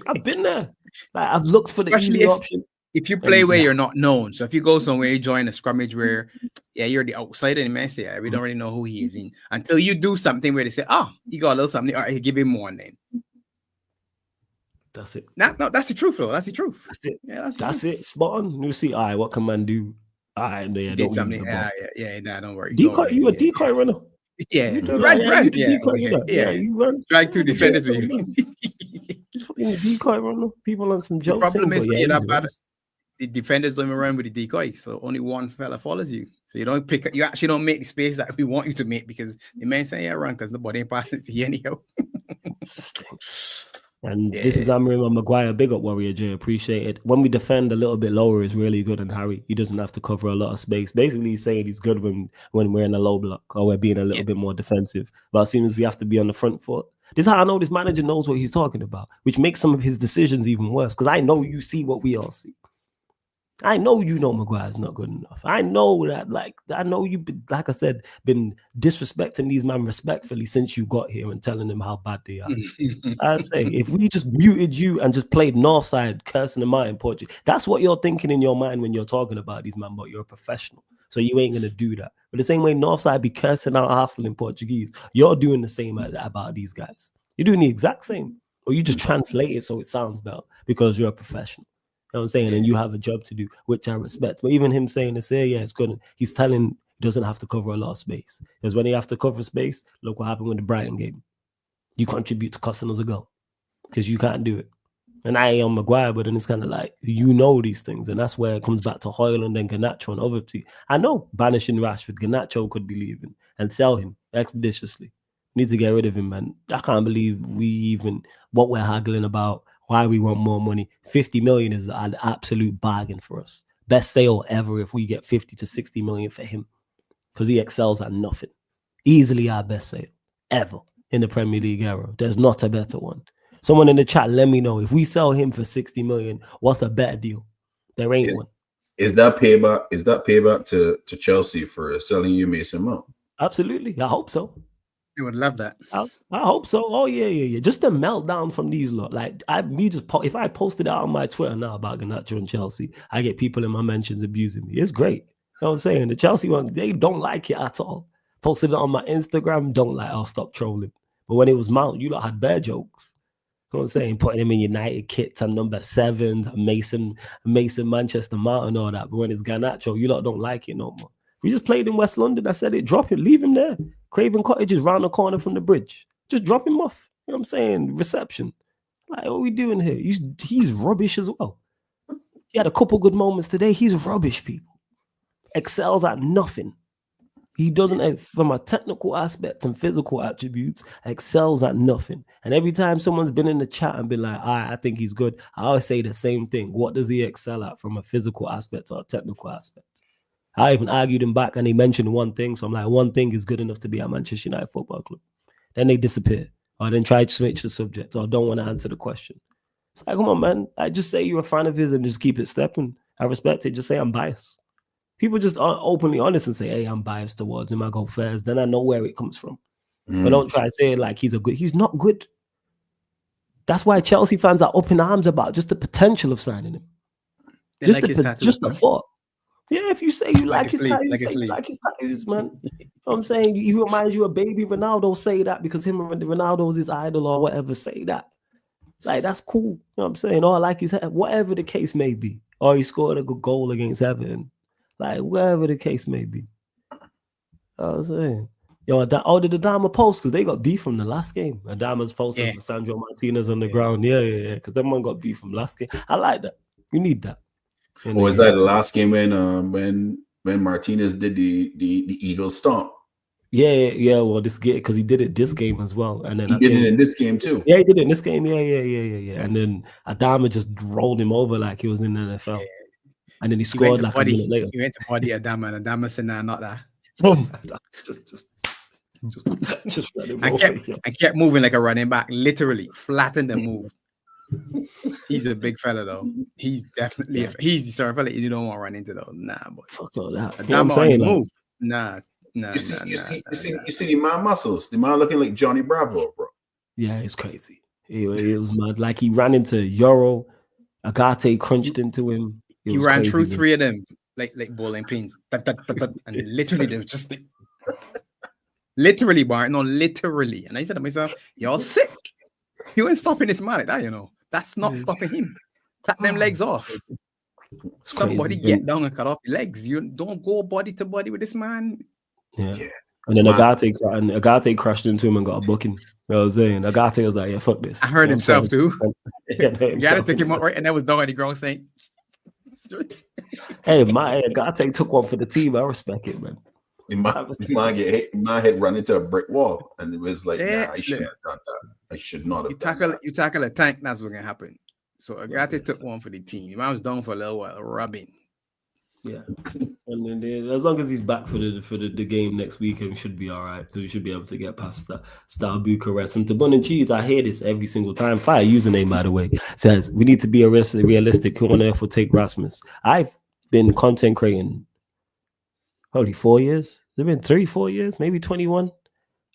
I've been there. Like, I've looked for the easy option. If you play where you're not known, so if you go somewhere, you join a scrummage where, you're the outsider, and man say, we don't really know who he is in until you do something where they say, he got a little something. All right, give him one then. That's it. No, that's the truth, though. That's the truth. That's it. Yeah, that's it. Spot on. You see, all right, what can man do? All right, yeah, don't something. Don't worry. You a decoy runner. Yeah, run. Yeah, you run. Drag two defenders with you. Fucking decoy runner. People on some jokes. The problem is when you're that bad. the defenders don't even run with the decoy, so only one fella follows you. So you don't pick. You actually don't make the space that we want you to make because the man say, "Yeah, run," because nobody ain't passing it to you anyhow. And this is Amrim and Maguire. Big up, Warrior J. Appreciate it. When we defend a little bit lower, is really good. And Harry, he doesn't have to cover a lot of space. Basically, he's saying he's good when we're in a low block or we're being a little bit more defensive. But as soon as we have to be on the front foot, this is how I know this manager knows what he's talking about, which makes some of his decisions even worse. Because I know you see what we all see. I know you know Maguire's not good enough. I know that, I know you've been, like I said, been disrespecting these men respectfully since you got here and telling them how bad they are. I say, if we just muted you and just played Northside, cursing them out in Portugal, that's what you're thinking in your mind when you're talking about these men, but you're a professional. So you ain't going to do that. But the same way Northside be cursing out Arsenal in Portuguese, you're doing the same about these guys. You're doing the exact same. Or you just translate it so it sounds better because you're a professional. You know what I'm saying? And you have a job to do, which I respect. But even him saying this, yeah, it's good. He's telling he doesn't have to cover a lot of space. Because when he have to cover space, look what happened with the Brighton game. You contribute to costing us a goal because you can't do it. And I am Maguire, but then it's kind of like, you know these things. And that's where it comes back to Højlund and Garnacho and other teams. I know banishing Rashford, Garnacho could be leaving and sell him expeditiously. Need to get rid of him, man. I can't believe what we're haggling about, why we want more money. 50 million is an absolute bargain for us. Best sale ever if we get 50 to 60 million for him because he excels at nothing. Easily our best sale ever in the Premier League era. There's not a better one. Someone in the chat, let me know. If we sell him for 60 million, what's a better deal? There ain't one. Is that payback? Is that payback to Chelsea for selling you Mason Mount? Absolutely. I hope so. I would love that. I hope so. Oh yeah. Just the meltdown from these lot. Like if I posted it out on my Twitter now about Garnacho and Chelsea, I get people in my mentions abusing me. It's great. You know what I'm saying? The Chelsea one, they don't like it at all. Posted it on my Instagram, don't like. I'll stop trolling. But when it was Mount, you lot had bare jokes. You know what I'm saying? Putting him in United kits and number 7s, Mason, Manchester Mount and all that. But when it's Garnacho, you lot don't like it no more. We just played in West London. I said it, drop him, leave him there. Craven Cottage is round the corner from the bridge. Just drop him off. You know what I'm saying? Reception. Like, what are we doing here? He's rubbish as well. He had a couple good moments today. He's rubbish, people. Excels at nothing. He doesn't, from a technical aspect and physical attributes, excels at nothing. And every time someone's been in the chat and been like, I think he's good, I always say the same thing. What does he excel at from a physical aspect or a technical aspect? I even argued him back and he mentioned one thing. So I'm like, one thing is good enough to be at Manchester United Football Club. Then they disappear or then try to switch the subject or don't want to answer the question. It's like, come on, man. I just say you're a fan of his and just keep it stepping. I respect it. Just say I'm biased. People just are openly honest and say, hey, I'm biased towards him. I go first. Then I know where it comes from. But don't try to say it like he's not good. That's why Chelsea fans are up in arms about just the potential of signing him. Just the thought. Yeah, if you say you like his tattoos, say you like his tattoos, man. You know what I'm saying? He reminds you of baby Ronaldo, say that because him and Ronaldo's his idol or whatever, say that. Like, that's cool. You know what I'm saying? Or like his head, whatever the case may be. Or he scored a good goal against Everton. Like, wherever the case may be. You know what I'm saying? Yo, did Adama post? Because they got beef from the last game. Adama's posted for Sandro Martinez on the ground. Yeah. Because them one got beef from last game. I like that. You need that. Was that the last game when Martinez did the Eagles stomp? Yeah. Well, this game because he did it this game as well, and then he did it in this game too. Yeah, he did it in this game. Yeah. And then Adama just rolled him over like he was in the NFL, and then he scored like a minute later. He went to body Adama, and Adama said, "Nah, not that." Boom. just I kept moving like a running back, literally flattened the move. He's a big fella though. He's definitely he's the sort of fella you don't want to run into though. Nah, boy. Fuck all that. You know what I'm saying? Move. Nah. You see the man muscles. The man looking like Johnny Bravo, bro. Yeah, it's crazy. It was mad. Like he ran into Euro, Agate crunched into him. He ran crazy, through three of them like bowling pins. And literally they were just literally, Bart. No, literally. And I said to myself, y'all sick. You ain't stopping this man like that, you know. That's not stopping him. Tap them legs off. Somebody get down and cut off your legs. You don't go body to body with this man. Yeah. And then Agate crashed into him and got a booking. You know what I'm saying? Agate was like, yeah, fuck this. I heard himself too. Agate took him out right and that was down on the ground saying, Hey, Garte took one for the team. I respect it, man. My head run into a brick wall, and it was like, nah, I shouldn't have done that. I should not have done that. You tackle a tank, that's what's gonna happen. So Agate took one for the team. I was down for a little while, rubbing. Yeah, and then as long as he's back for the game next weekend, we should be all right, because we should be able to get past that Star Bucharest. And to Bun and Cheese, I hear this every single time. Fire username, by the way, says we need to be realistic. Who on earth will take Rasmus? I've been content creating probably 4 years. It's been 3-4 years, maybe 21.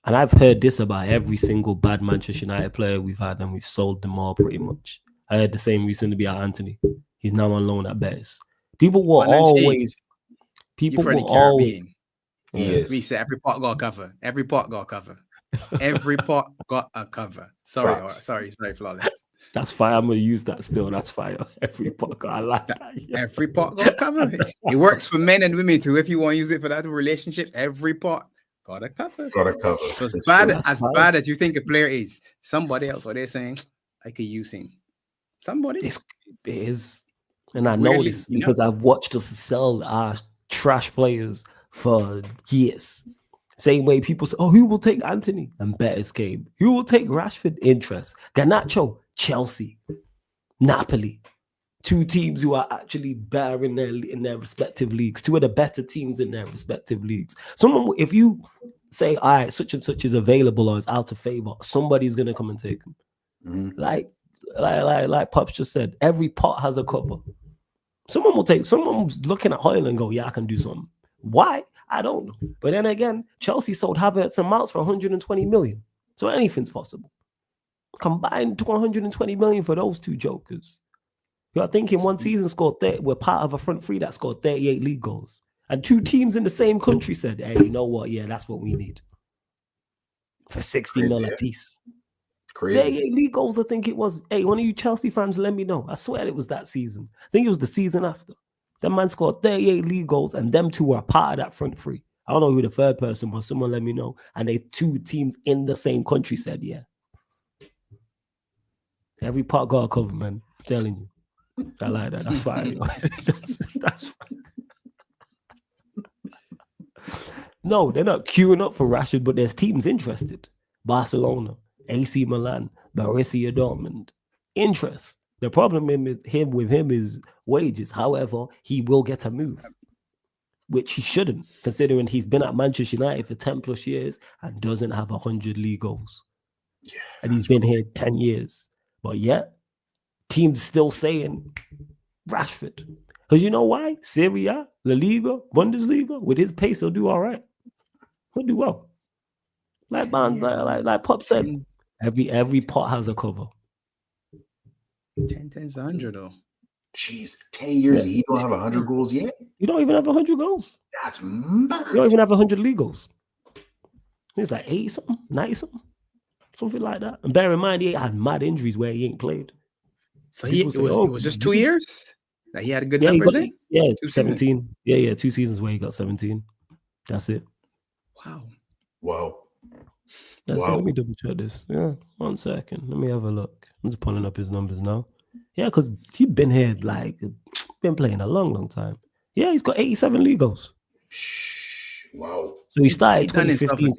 And I've heard this about every single bad Manchester United player we've had, and we've sold them all pretty much. I heard the same recently about Anthony. He's now on loan at Betis. People will always. People will always. Yes. We say every pot got a cover. Every pot got a cover. Every pot got a cover. Sorry, flawless. That's fire. I'm gonna use that still. That's fire. Every pot got. I like that. Yeah. Every pot got a cover. It works for men and women too. If you want to use it for that relationships, every pot got a cover. Got a cover. So bad as you think a player is, somebody else, or they're saying, I could use him. Somebody. It is. And I know this because I've watched us sell our trash players for years. Same way people say, oh, who will take Anthony? And Betis came. Who will take Rashford? Interest. Garnacho, Chelsea, Napoli. Two teams who are actually better in their respective leagues. Two of the better teams in their respective leagues. If you say, all right, such and such is available or is out of favor, somebody's going to come and take him. Mm-hmm. Like Pops just said, every pot has a cover. Someone's looking at Hoyle and go, yeah, I can do something. Why? I don't know. But then again, Chelsea sold Havertz and Mounts for 120 million. So anything's possible. Combined 120 million for those two jokers. You're thinking one season we're part of a front three that scored 38 league goals. And two teams in the same country said, hey, you know what? Yeah, that's what we need. For 60 mil a piece. Crazy. 38 league goals, I think it was. Hey, one of you Chelsea fans, let me know. I swear it was that season. I think it was the season after. That man scored 38 league goals, and them two were a part of that front three. I don't know who the third person was. Someone let me know. And they two teams in the same country said, yeah. Every part got a cover, man. I'm telling you. I like that. That's fine. that's fine. No, they're not queuing up for Rashford, but there's teams interested. Barcelona, AC Milan, Borussia Dortmund. Interest. The problem with him is wages. However, he will get a move, which he shouldn't, considering he's been at Manchester United for 10 plus years and doesn't have 100 league goals. Yeah, and he's been here 10 years. But yet, teams still saying Rashford. Because you know why? Serie A, La Liga, Bundesliga, with his pace, he'll do all right. He'll do well. Like Pop said, every pot has a cover. 10 times 100 though. Jeez, 10 years and he don't have 100 goals yet? You don't even have 100 goals. That's mad. You don't even have 100 league goals. It's like 80 something, 90 something. Something like that. And bear in mind, he had mad injuries where he ain't played. So it was just 2 years that he had a good numbers. 17. Seasons. Yeah, 2 seasons where he got 17. That's it. Wow. That's it. Let me double check this. Yeah, 1 second. Let me have a look. I'm just pulling up his numbers now. Yeah, because he's been here, been playing a long, long time. Yeah, he's got 87 league goals. Wow. So he started 2015.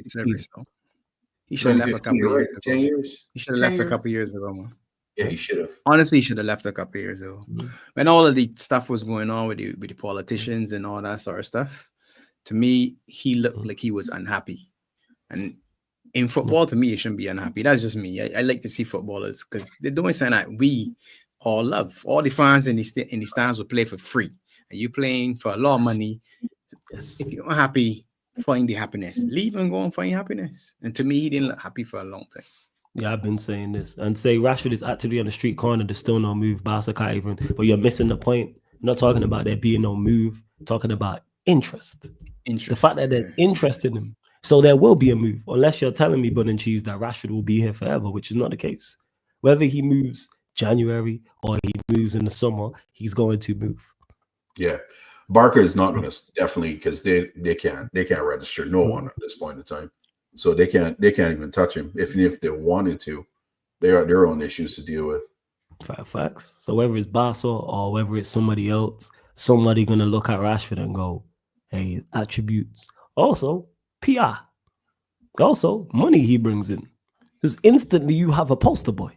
He should have left a couple years ago. 10 years? He should have left a couple years ago, man. Yeah, he should have. Honestly, he should have left a couple years ago. Mm-hmm. When all of the stuff was going on with the politicians and all that sort of stuff, to me, he looked like he was unhappy. And in football, to me, you shouldn't be unhappy. That's just me. I like to see footballers because they're doing something that we all love. All the fans in the stands will play for free. And you're playing for a lot of money. Yes. If you're not happy, find the happiness. Leave and go and find happiness. And to me, he didn't look happy for a long time. Yeah, I've been saying this. And say Rashford is actively on the street corner. There's still no move. Barca can't even. But you're missing the point. You're not talking about there being no move. You're talking about interest. The fact that there's interest in him. So there will be a move. Unless you're telling me, Bun and Cheese, that Rashford will be here forever, which is not the case. Whether he moves January or he moves in the summer, he's going to move. Yeah. Barca is not going to definitely, because they can't register no one at this point in time. So they can't even touch him. If they wanted to, they are their own issues to deal with. Facts. So whether it's Barca or whether it's somebody else, somebody gonna look at Rashford and go, hey, attributes. Also, PR. Also, money he brings in. Because instantly you have a poster boy.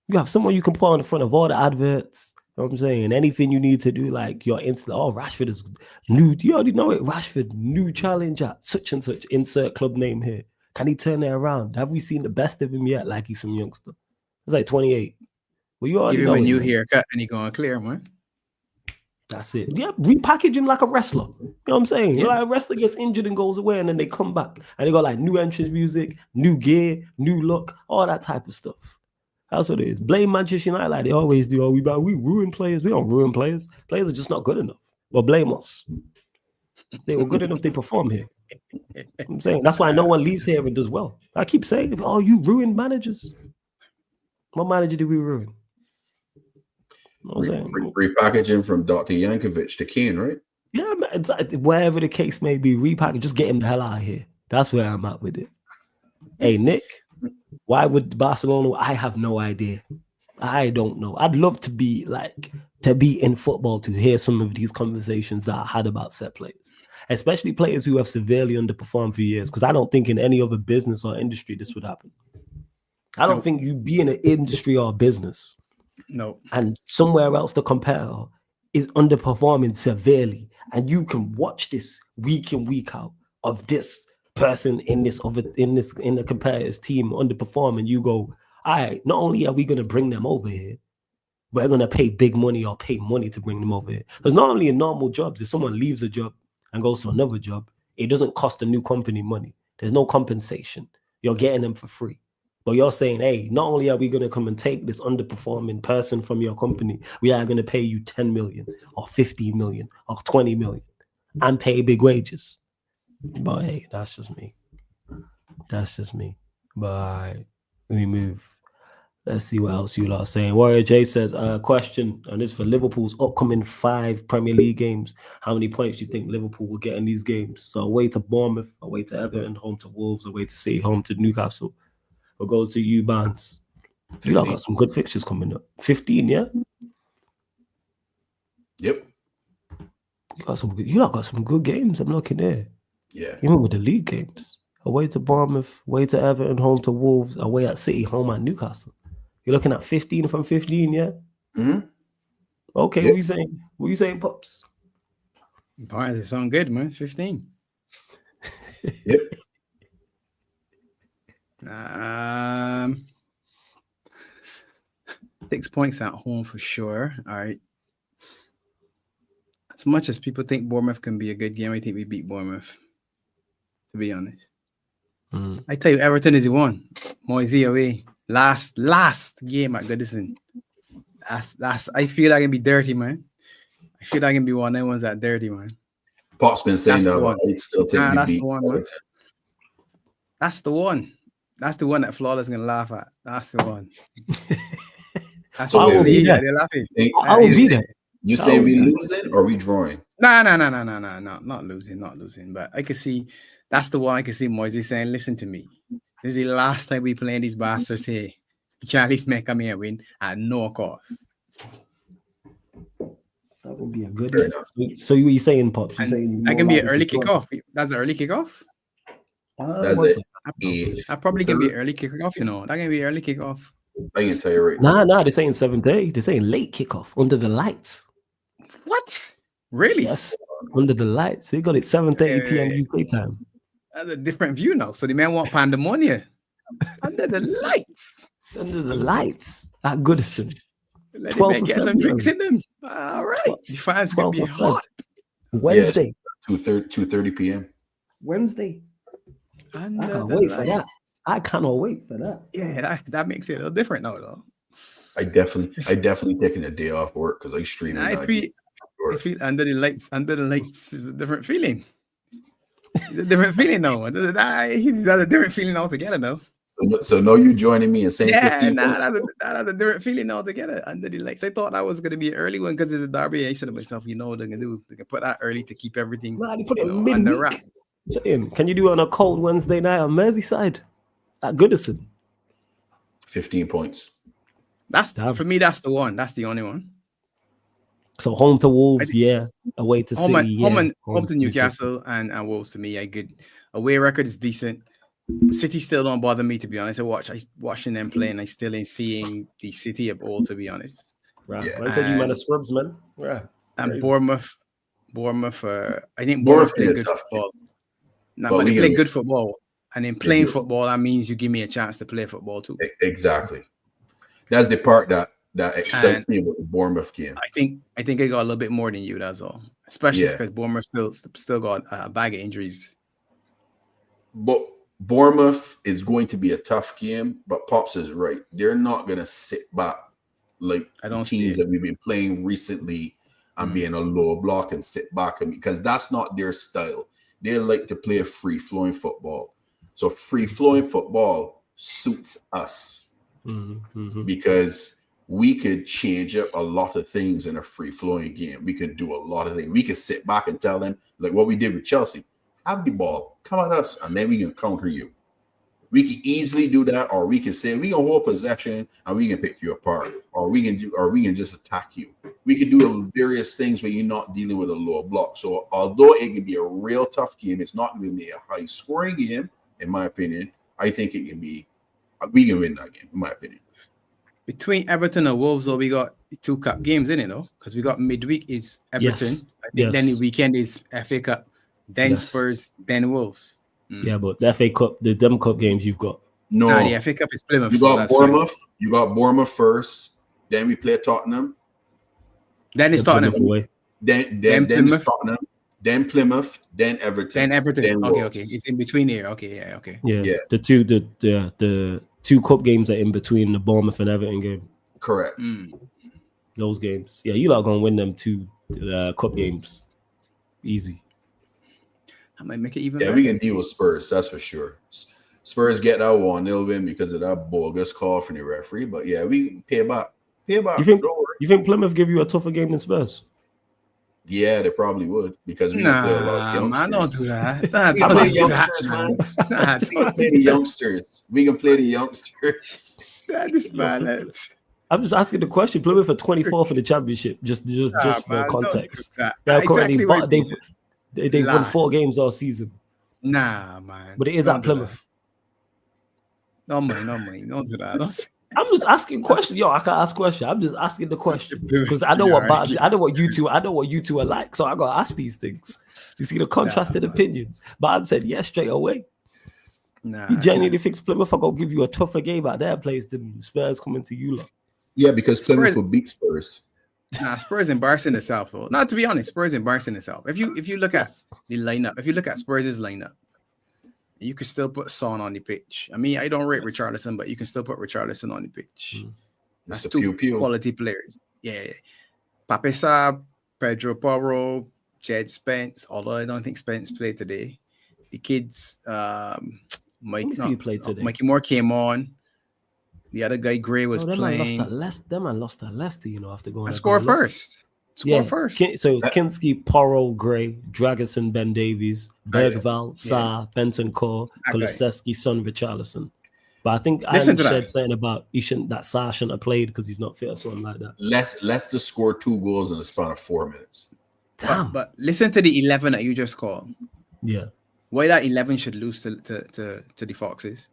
You have someone you can put on the front of all the adverts. You know what I'm saying? Anything you need to do, like your instant, oh, Rashford is new. You already know it. Rashford, new challenge at such and such. Insert club name here. Can he turn it around? Have we seen the best of him yet? Like he's some youngster. He's like 28. Well, you already give him know a new man. haircut and he going clear, man. That's it. Yeah, repackage him like a wrestler. You know what I'm saying? Yeah. Like a wrestler gets injured and goes away, and then they come back and they got like new entrance music, new gear, new look, all that type of stuff. That's what it is. Blame Manchester United like they always do. Oh, we ruin players. We don't ruin players. Players are just not good enough. Well, blame us. They were good enough. They perform here. I'm saying that's why no one leaves here and does well. I keep saying, oh, you ruined managers. What manager did we ruin? Repackaging from Dr. Yankovic to Kane, right? Yeah, man, wherever the case may be, repackage. Just get him the hell out of here. That's where I'm at with it. Hey, Nick, why would Barcelona? I have no idea. I don't know. I'd love to be in football to hear some of these conversations that I had about set players, especially players who have severely underperformed for years. Because I don't think in any other business or industry this would happen. I don't think you'd be in an industry or business. No. And somewhere else the competitor is underperforming severely. And you can watch this week in, week out of this person in the competitor's team underperforming. You go, all right, not only are we going to bring them over here, we're going to pay big money or pay money to bring them over here. Because not only in normal jobs, if someone leaves a job and goes to another job, it doesn't cost the new company money. There's no compensation. You're getting them for free. But you're saying, hey, not only are we going to come and take this underperforming person from your company, we are going to pay you 10 million or 15 million or 20 million and pay big wages. But hey, that's just me. That's just me. But all right, we move. Let's see what else you lot are saying. Warrior J says, question, and this for Liverpool's upcoming 5 Premier League games. How many points do you think Liverpool will get in these games? So away to Bournemouth, away to Everton, home to Wolves, away to City, home to Newcastle. We'll go to you, Barnes. You lot got some good fixtures coming up. 15, yeah? Yep. You lot got some good games. I'm looking there. Yeah. Even with the league games. Away to Bournemouth, away to Everton, home to Wolves, away at City, home at Newcastle. You're looking at 15 from 15, yeah? Mm-hmm. Okay, yep. What you saying, Pops? Boy, they sound good, man. 15. Yep. 6 points at home for sure. All right. As much as people think Bournemouth can be a good game, I think we beat Bournemouth, to be honest. I tell you, Everton is the one. Moisey away. Last game at Goodison. That's. I feel I can be dirty, man. I feel I can be one of the ones that dirty, man. Pop's been saying that, but I still think we that's beat the one, man. That's the one. That's the one that Flawless is gonna laugh at. That's the one. That's so what I will be there. They're laughing. I will be there. You say we losing or we drawing? No, not losing. But I can see that's the one I can see Moisey saying, listen to me. This is the last time we playing these bastards here. You can at least make me a win at no cost. That would be a good one. So what are you saying, Pops? I can be an early kickoff. That's an early kickoff? That's it. I probably can be early kickoff, you know. That can be early kickoff. I can tell you right now. Nah, they're saying 7:30. They're saying late kickoff under the lights. What? Really? Yes, under the lights. They got it 7:30 p.m. UK time. That's a different view now. So the man want pandemonium. Under the lights. It's under the lights at Goodison. Let the man get some drinks in them. All right. The fans gonna be hot. Wednesday. Yes, 2:30 p.m. Wednesday. I can't wait for that. I cannot wait for that. Yeah, that makes it a little different now, though. I definitely taking a day off work because I stream. I feel under the lights is a different feeling. It's a different feeling now. That's a different feeling altogether now. So no, you joining me and saying 15 that's a different feeling altogether under the lights. I thought that was going to be an early one because it's a derby. I said to myself, you know what they're going to do? They can put that early to keep everything they put it under wrap. Can you do it on a cold Wednesday night on Merseyside at Goodison? 15 points. For me, that's the one. That's the only one. So home to Wolves, yeah. Away to home, City, yeah. home to Newcastle and Wolves to me, a good away record is decent. City still don't bother me, to be honest. Watching them play, and I still ain't seeing the City of old, to be honest. Right. Yeah. I said you man of scrubs, man. Right. And Crazy. Bournemouth. I think Bournemouth play played good tough football. No, But but they we play can- good football. And in playing do. football, that means you give me a chance to play football too. Exactly. That's the part that excites me about the Bournemouth game. I think I got a little bit more than you. That's all. Especially Yeah. because Bournemouth still got a bag of injuries. But Bournemouth is going to be a tough game. But Pops is right. They're not going to sit back like I don't see teams it. that we've been playing recently and be in a low block and sit back, and because that's not their style. They like to play a free-flowing football. So free-flowing football suits us because we could change up a lot of things in a free-flowing game. We could do a lot of things. We could sit back and tell them, like what we did with Chelsea, have the ball, come at us, and then we can counter you. We can easily do that, or we can say we can hold possession and we can pick you apart, or we can just attack you. We can do various things when you're not dealing with a low block. So although it can be a real tough game, it's not going to be a high scoring game, in my opinion. I think it can be. We can win that game, in my opinion. Between Everton and Wolves, though, we got 2 cup games in it, though, because we got midweek is Everton. Yes. I think then the weekend is FA Cup, then Spurs, then Wolves. Yeah, but the FA Cup, the Dem Cup games you've got. No, the FA Cup is Plymouth. You got Bournemouth. Fine. You got Bournemouth first. Then we play Tottenham. Then it's Tottenham. Then Plymouth. Tottenham. Then Plymouth. Then Everton. Then Everton. Then okay. It's in between here. Okay, yeah, okay. Yeah. The two cup games are in between the Bournemouth and Everton game. Correct. Those games. Yeah, you lot gonna win them 2 cup games. Easy. I might make it even. Yeah, we can deal with Spurs. That's for sure. Spurs get that 1-0 win because of that bogus call from the referee. But yeah, we pay back. You think Plymouth give you a tougher game than Spurs? Yeah, they probably would because we can play a lot of youngsters. Man, don't do that. We can play youngsters, man. We can play the youngsters. We can play the youngsters. That is bad. I'm just asking the question. Plymouth are 24th in the championship, just for context. They're currently, they've won 4 games all season. Nah, man. But it is at Plymouth. No money. Don't do that. I'm just asking questions. Yo, I can ask questions. I'm just asking the question because I know I know what you two are like. So I gotta ask these things. You see the contrasted opinions. But I said yes straight away. Nah, you genuinely think Plymouth are gonna give you a tougher game at their place than Spurs coming to you lot? Yeah, because Plymouth will beat Spurs. Nah, Spurs embarrassing itself though. Not to be honest, Spurs embarrassing itself. If you look at the lineup, if you look at Spurs' lineup, you can still put Son on the pitch. I mean, I don't rate Richarlison, but you can still put Richarlison on the pitch. That's 2 quality players. Yeah. Pape Sarr, Pedro Porro, Jed Spence, although I don't think Spence played today. The kids, Mikey Moore came on. The other guy, Gray, was playing. Them man lost at Leicester, after going. Score first. So it was Kinski, Porro, Gray, Dragoson, Ben Davies, Bergval, Sarr, Benton Core, Kulusevski, Son, Richarlison. But I think I said saying about that Sarr shouldn't have played because he's not fit or something like that. Leicester scored 2 goals in the span of 4 minutes. Damn. But listen to the 11 that you just called. Yeah. Why that 11 should lose to the Foxes?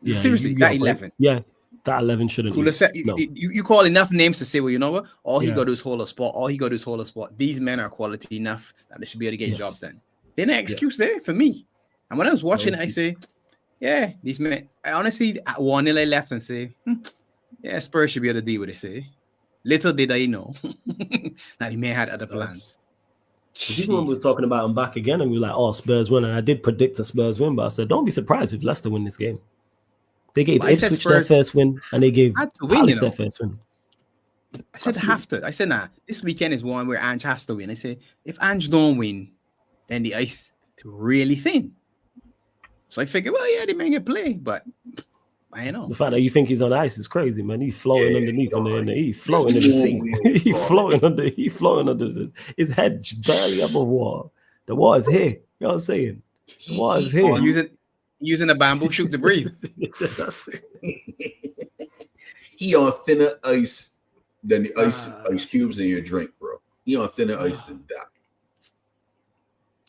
Yeah, seriously, that 11. Yeah, that 11 shouldn't lose. No. You call enough names to say, well, you know what? All he got to do is hold a spot. These men are quality enough that they should be able to get a job done. There's no excuse there for me. And when I was watching it, I say, yeah, these men, I honestly, at 1-0 I left and say, yeah, Spurs should be able to deal with it, say. Little did I know that he may have had other plans. Even when we were talking about him back again and we were like, oh, Spurs win. And I did predict a Spurs win, but I said, don't be surprised if Leicester win this game. They gave Ipswich their first win and they gave Palace their first win. I said have to. I said, nah, this weekend is one where Ange has to win. I say, if Ange don't win, then the ice is really thin. So I figured, well, yeah, they may get play, but I don't know. The fact that you think he's on ice is crazy, man. He's floating underneath he's floating in the sea. He's floating under his head barely above water. The water's here. You know what I'm saying? The water's here. Using a bamboo shoot to breathe. He on thinner ice than the ice cubes in your drink, bro. He on thinner ice than that.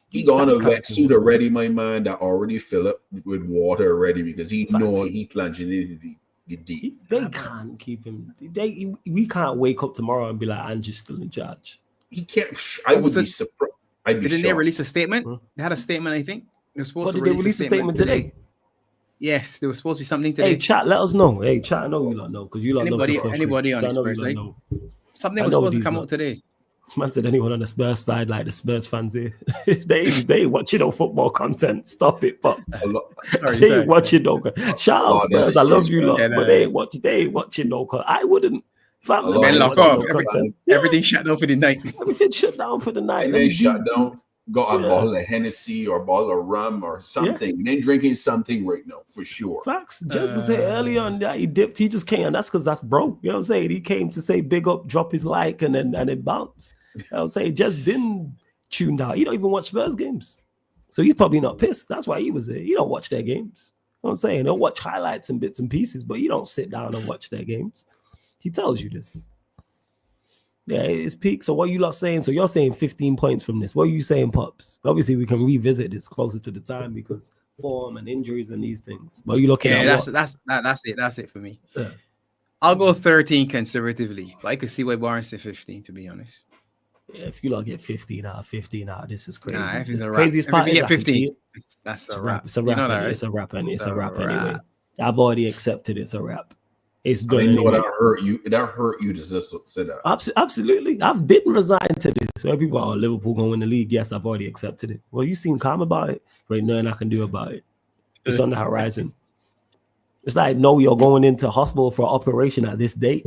He got on a wetsuit already, my man, that already fill up with water already because he know he plunging into the deep. They can't keep him. We can't wake up tomorrow and be like, Angie's still in charge. He can't. I would be surprised. Didn't they release a statement? They had a statement, I think. They were supposed to release a statement today. Yes, there was supposed to be something today. Hey, chat, let us know. Hey, chat, I know you lot know because you lot anybody on the Spurs side. Something was supposed to come out today. Man said anyone on the Spurs side, like the Spurs fans here, they watching no football content. Stop it, pops. They ain't watching no. Shout out Spurs, I love you lot, but they ain't watching no. I wouldn't. Men lock off. Everything shut down for the night. Everything shut down for the night. And then shut down. Got a bottle of Hennessy or a bottle of rum or something. Then drinking something right now for sure. Facts. Jez was saying earlier on that he dipped. He just came, and that's because that's broke. You know what I'm saying? He came to say big up, drop his like, and it bounced. You know what I'm saying? Just been tuned out. He don't even watch Spurs games, so he's probably not pissed. That's why he was there. You don't watch their games. You know what I'm saying? They'll watch highlights and bits and pieces, but you don't sit down and watch their games. He tells you this. Yeah, it's peak. So what you lot saying? So you're saying 15 points from this. What are you saying, Pops? Obviously, we can revisit this closer to the time because form and injuries and these things. But you looking at that's it for me. Yeah. I'll go 13 conservatively, but I could see why Barnes said 15. To be honest, yeah, if you lot get 15 out of 15 out, this is crazy. Nah, if it's a wrap. Craziest part is 15. That's a wrap. It's a wrap. It's a wrap, and it's a wrap anyway. I've already accepted it's a wrap. It's done. I know that hurt you. That hurt you to just say that. Absolutely. I've been resigned to this. So people are Liverpool going to win the league. Yes, I've already accepted it. Well, you seem calm about it. Right, nothing I can do about it. It's on the horizon. It's like, no, you're going into hospital for operation at this date.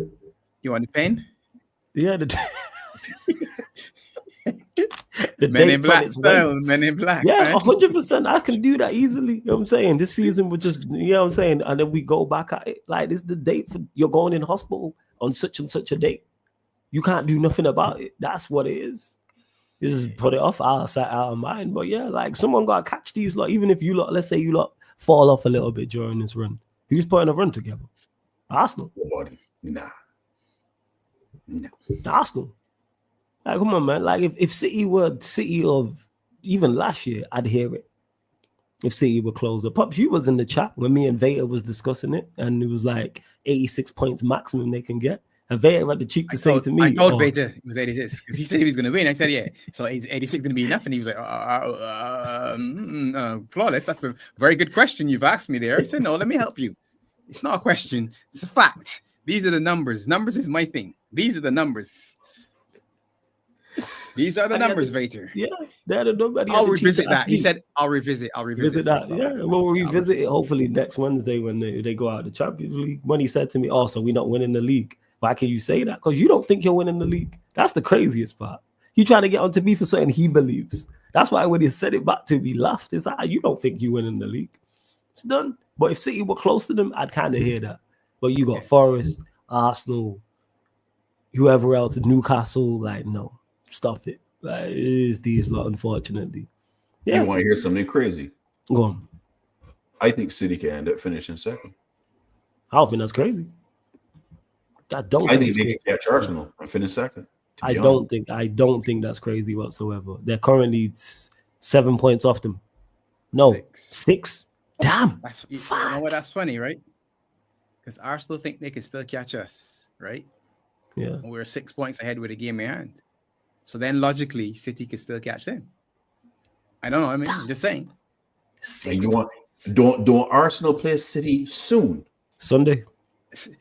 You want the pain? Yeah. The Men in Black style, Men in Black. Yeah, 100%. I can do that easily. You know what I'm saying? This season would just, you know what I'm saying? And then we go back at it. Like, this is the date for you're going in hospital on such and such a date. You can't do nothing about it. That's what it is. You just put it off out of mind. But yeah, like someone got to catch these lot, even if you lot, let's say you lot fall off a little bit during this run. Who's putting a run together? Arsenal. Nobody. Nah. No. Arsenal. Like, come on, man. Like, if City were City of even last year, I'd hear it. If City were closer. Pops, you was in the chat when me and Veta was discussing it, and it was like 86 points maximum they can get. And Veta had the cheek to say to me, I told Veta it was 86 because he said he was going to win. I said, yeah. So 86 going to be enough. And he was like, flawless. That's a very good question you've asked me there. I said, no, let me help you. It's not a question. It's a fact. These are the numbers. Numbers is my thing. These are the numbers. These are the numbers, Vader. Yeah, they're the numbers. I'll revisit that. He said, I'll revisit that. Yeah, we'll revisit it hopefully next Wednesday when they go out of the Champions League. When he said to me, oh, so we're not winning the league. Why can you say that? Because you don't think you're winning the league. That's the craziest part. He trying to get onto me for something he believes. That's why when he said it back to me, laughed. It's like, you don't think you're winning the league. It's done. But if City were close to them, I'd kind of hear that. But you got Forest, Arsenal, whoever else, Newcastle, like, no. Stop it. Like, it is these lot, unfortunately. Yeah. You want to hear something crazy? Go on. I think City can end up finishing second. I don't think that's crazy. I think they can catch Arsenal and finish second. I don't think that's crazy whatsoever. They're currently 7 points off them. No, six. Damn. You know what? That's funny, right? Because Arsenal think they can still catch us, right? Yeah. We're 6 points ahead with a game in hand. So then logically, City could still catch them. I don't know. I mean, I'm just saying. Don't Arsenal play City soon? Sunday. City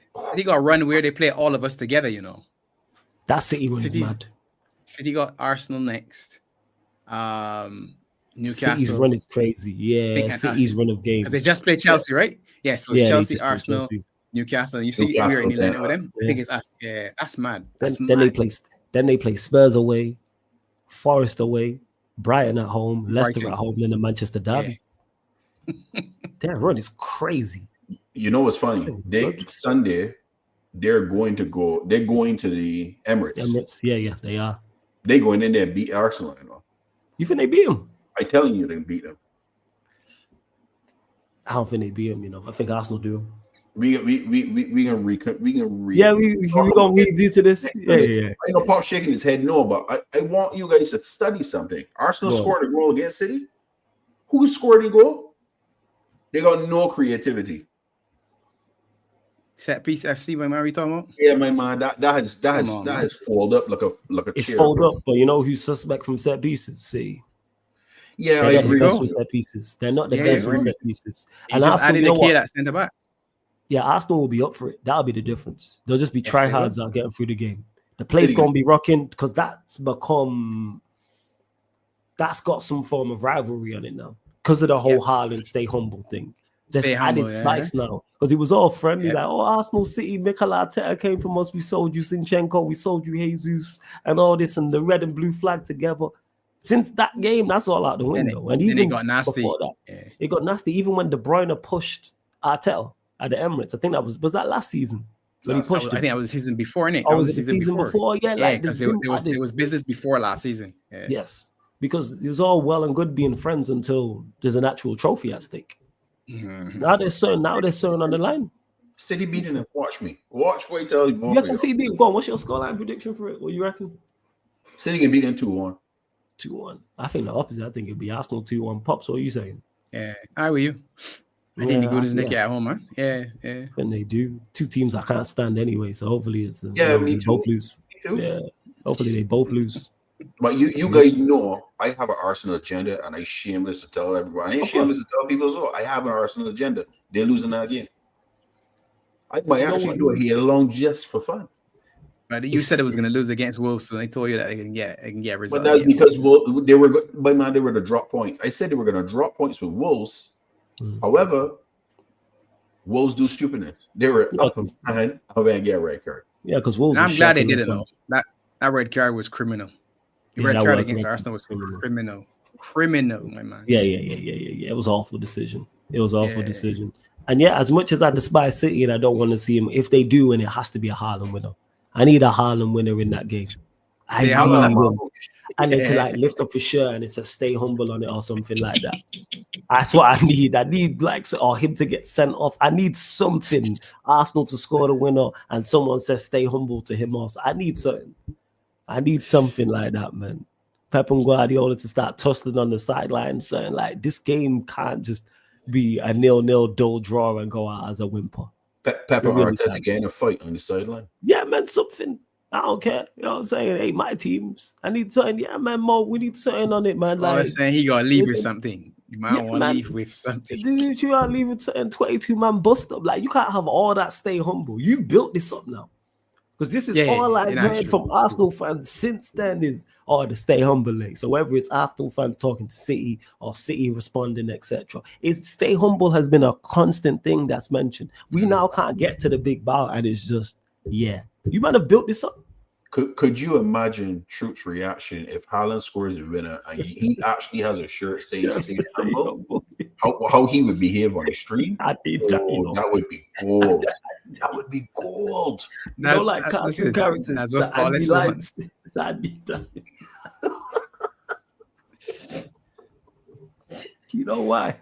got a run where they play all of us together, you know. That City run is mad. City got Arsenal next. Newcastle. City's run is crazy. Yeah, City's run of games. They just played Chelsea, right? Yeah, so it's Chelsea, Arsenal, Newcastle. You see, we're in 11 with them. I think it's us. Yeah, that's mad. Then they play Spurs away, Forest away, Brighton at home, Leicester at home, then the Manchester derby. Yeah. Their run is crazy. You know what's funny? Sunday, they're going to the Emirates. Yeah, they are. They're going in there and beat Arsenal. You know? You think they beat them? I'm telling you, they beat them. I don't think they beat them. You know, I think Arsenal do. We can we can Yeah, we gonna read into this. Yeah. I know Paul shaking his head no, but I want you guys to study something. Arsenal scored a goal against City. Who scored the goal? They got no creativity. Set piece FC, my man, we talking about? Yeah, my man, that has folded up like a it's chair. Fold up, but you know who's suspect from set pieces? See. Yeah, they're I agree. Best with set pieces. They're not the best with set pieces. And just added a kid at centre back. Yeah, Arsenal will be up for it. That'll be the difference. They'll just be tryhards out getting through the game. The play's gonna be rocking because that's got some form of rivalry on it now because of the whole Haaland stay humble thing. There's added spice now because it was all friendly, like, oh, Arsenal City, Mikel Arteta came from us, we sold you Zinchenko, we sold you Jesus, and all this, and the red and blue flag together. Since that game, that's all out the window. And even it got nasty. It got nasty. Even when De Bruyne pushed Arteta at the Emirates, I think that was that last season when he pushed him. I think that was the season before, innit? Oh, was it the season before? Yeah, like because it was business before last season. Yeah. Yes, because it was all well and good being friends until there's an actual trophy at stake. Mm-hmm. Now they're certain on the line. City beating them. Watch me. Watch what I tell you. You can see beat. Go on. What's your scoreline prediction for it? What you reckon? City can beat them 2-1. 2-1. I think the opposite. I think it'd be Arsenal 2-1. Pops, what are you saying? Yeah, how are you? I think they go to Nicky at home, man. Yeah. I think they do. Two teams I can't stand anyway, so hopefully it's me too. Both lose. Me too. Yeah, hopefully they both lose. But you guys know I have an Arsenal agenda, and I shameless to tell everyone. I ain't shameless to tell people as well. I have an Arsenal agenda. They're losing that game. I might actually do a head along just for fun. But you said it was going to lose against Wolves, so they told you that they can get results. But that's because they were to drop points. I said they were going to drop points with Wolves. However, Wolves do stupidness. They were up and I'm going to get a red card. Yeah, because Wolves. I'm glad they didn't know that red card was criminal. The red card against Arsenal was criminal. Criminal, my man. Yeah. It was an awful decision. Decision. And yeah, as much as I despise City and I don't want to see him, if they do, and it has to be a Haaland winner. I need a Haaland winner in that game. I need to lift up his shirt and it says "Stay humble" on it or something like that. That's what I need. I need or him to get sent off. I need something. Arsenal to score the winner and someone says "Stay humble" to him also. I need something. I need something like that, man. Pep and Guardiola to start tussling on the sideline, saying like this game can't just be a 0-0 dull draw and go out as a whimper. Pep and Arteta getting a fight on the sideline. Yeah, man, something. I don't care. You know what I'm saying? Hey, my teams. I need something. Yeah, man, Mo, we need something on it, man. I'm saying he got to leave with something. You might want to leave with something. You got to leave with something 22-man bust up. Like, you can't have all that stay humble. You've built this up now. Because this is all I've heard from Arsenal fans since then is, the stay humble. So whether it's Arsenal fans talking to City or City responding, etc., it's stay humble has been a constant thing that's mentioned. We now can't get to the big bow, and it's just, you might have built this up. Could you imagine Troop's reaction if Haaland scores a winner and he actually has a shirt saying "Stay humble"? How he would behave on the stream? That would be gold. That would be gold. Like cartoon characters. That's what Andy likes. You know why?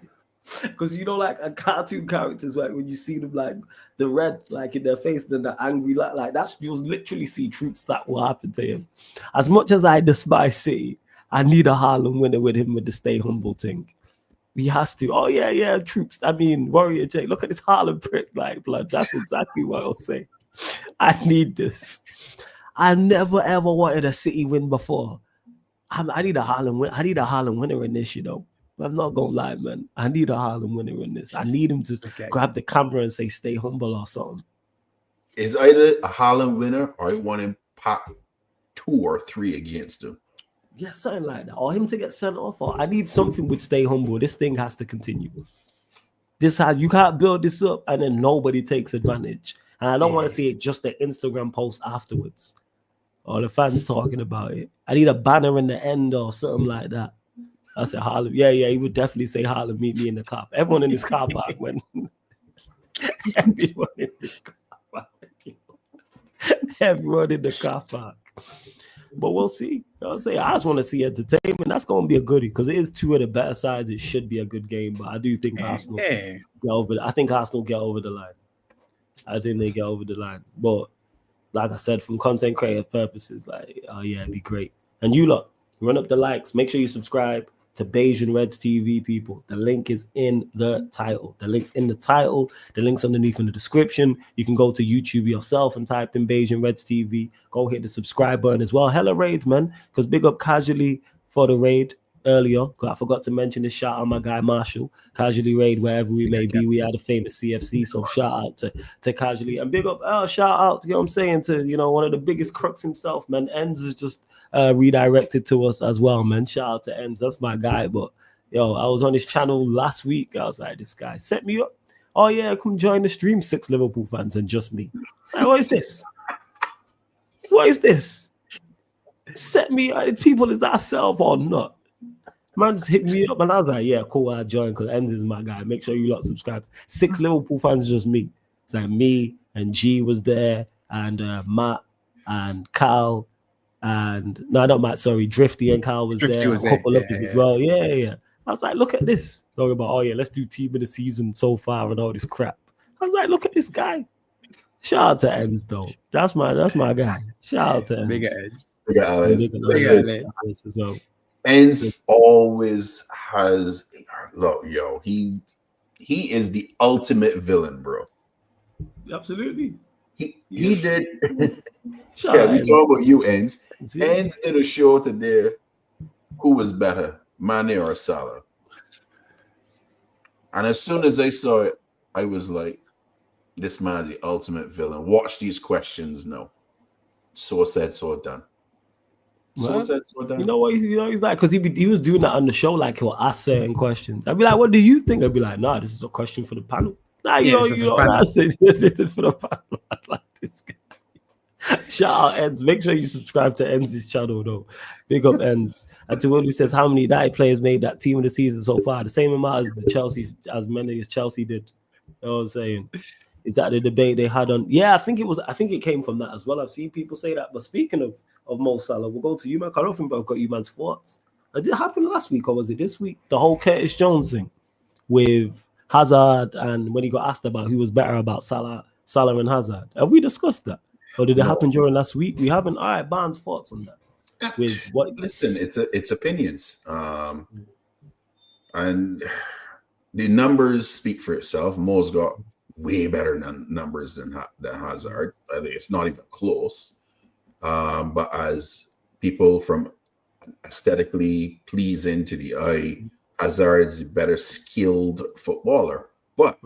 Because like a cartoon characters, like when you see them like the red like in their face, then the angry like that's you'll literally see Troops that will happen to him. As much as I despise City, I need a Haaland winner with him with the stay humble thing. He has to. Oh yeah, Troops. I mean, Warrior J. Look at this Haaland prick like blood. That's exactly what I'll say. I need this. I never ever wanted a City win before. I need a Haaland win. I need a Haaland winner in this, I'm not gonna lie, man. I need a Haaland winner in this. I need him to grab the camera and say "Stay humble" or something. It's either a Haaland winner or I want him pack 2 or 3 against him. Yeah, something like that. Or him to get sent off. Or I need something with "Stay humble." This thing has to continue. You can't build this up and then nobody takes advantage. And I don't want to see it just an Instagram post afterwards. Or the fans talking about it. I need a banner in the end or something like that. I said, Haaland. Yeah, he would definitely say, Haaland, meet me in the car. Everyone in this car park went. Everyone in this car park. Everyone in the car park. But we'll see. I just want to see entertainment. That's going to be a goodie because it is 2 of the better sides. It should be a good game. But I do think Arsenal get over. I think Arsenal get over the line. I think they get over the line. But like I said, from content creative purposes, like, oh yeah, it'd be great. And you lot, run up the likes. Make sure you subscribe to Beige and Reds TV, people. The link is in the title. The link's in the title. The link's underneath in the description. You can go to YouTube yourself and type in Beige and Reds TV. Go hit the subscribe button as well. Hella raids, man. Because big up Casually for the raid earlier. I forgot to mention this. Shout out my guy Marshall. Casually raid wherever we may be. We had a famous CFC, so shout out to Casually. And big up, shout out, you know what I'm saying, to, you know, one of the biggest crooks himself, man. Ends is just redirected to us as well, man. Shout out to Ends. That's my guy. But yo, I was on his channel last week. I was like, this guy set me up. Oh yeah, come join the stream. 6 Liverpool fans and just me. Like, what is this? What is this? Set me up. People, is that self or not? Man just hit me up and I was like, yeah, cool, I'll join because Ends is my guy. Make sure you lot subscribe. 6 Liverpool fans, just me. It's like me and G was there and Matt and Carl and no, not Matt, sorry, Drifty and Carl was there. A couple others as well. Yeah. I was like, look at this. Talking about, oh yeah, let's do team of the season so far and all this crap. I was like, look at this guy. Shout out to Ends though. That's my guy. Shout out to Ends. Bigger Ends. Bigger Ends as well. Ends always has, look, yo, he is the ultimate villain, bro. Absolutely. He did. Yeah, we talk about you, Ends. Yeah. Ends did a show today. Who was better, Mane or Salah? And as soon as I saw it, I was like, this man's the ultimate villain. Watch these questions now. So said, so done. So said, so done. You know what he's like? Because he was doing that on the show, like he'll ask certain questions. I'd be like, what do you think? I'd be like, nah, this is a question for the panel. Nah, you know, this is for the panel. I like this guy. Shout out Ends. Make sure you subscribe to Ends' channel though. Big up Ends. And to Willie says, how many United players made that team of the season so far? The same amount as many as Chelsea did. You know what I'm saying? Is that the debate they had on? Yeah, I think it came from that as well. I've seen people say that. But speaking of Mo Salah, we'll go to you, man. I don't think I've got you man's thoughts. Did it happen last week or was it this week? The whole Curtis Jones thing with Hazard, and when he got asked about who was better about Salah and Hazard. Have we discussed that? Or did it happen during last week? We haven't. All right, Barnes' thoughts on that. With what? Listen, it's opinions. And the numbers speak for itself. Mo's got way better numbers than Hazard. I think it's not even close. But as people from aesthetically pleasing to the eye, Hazard is a better skilled footballer. But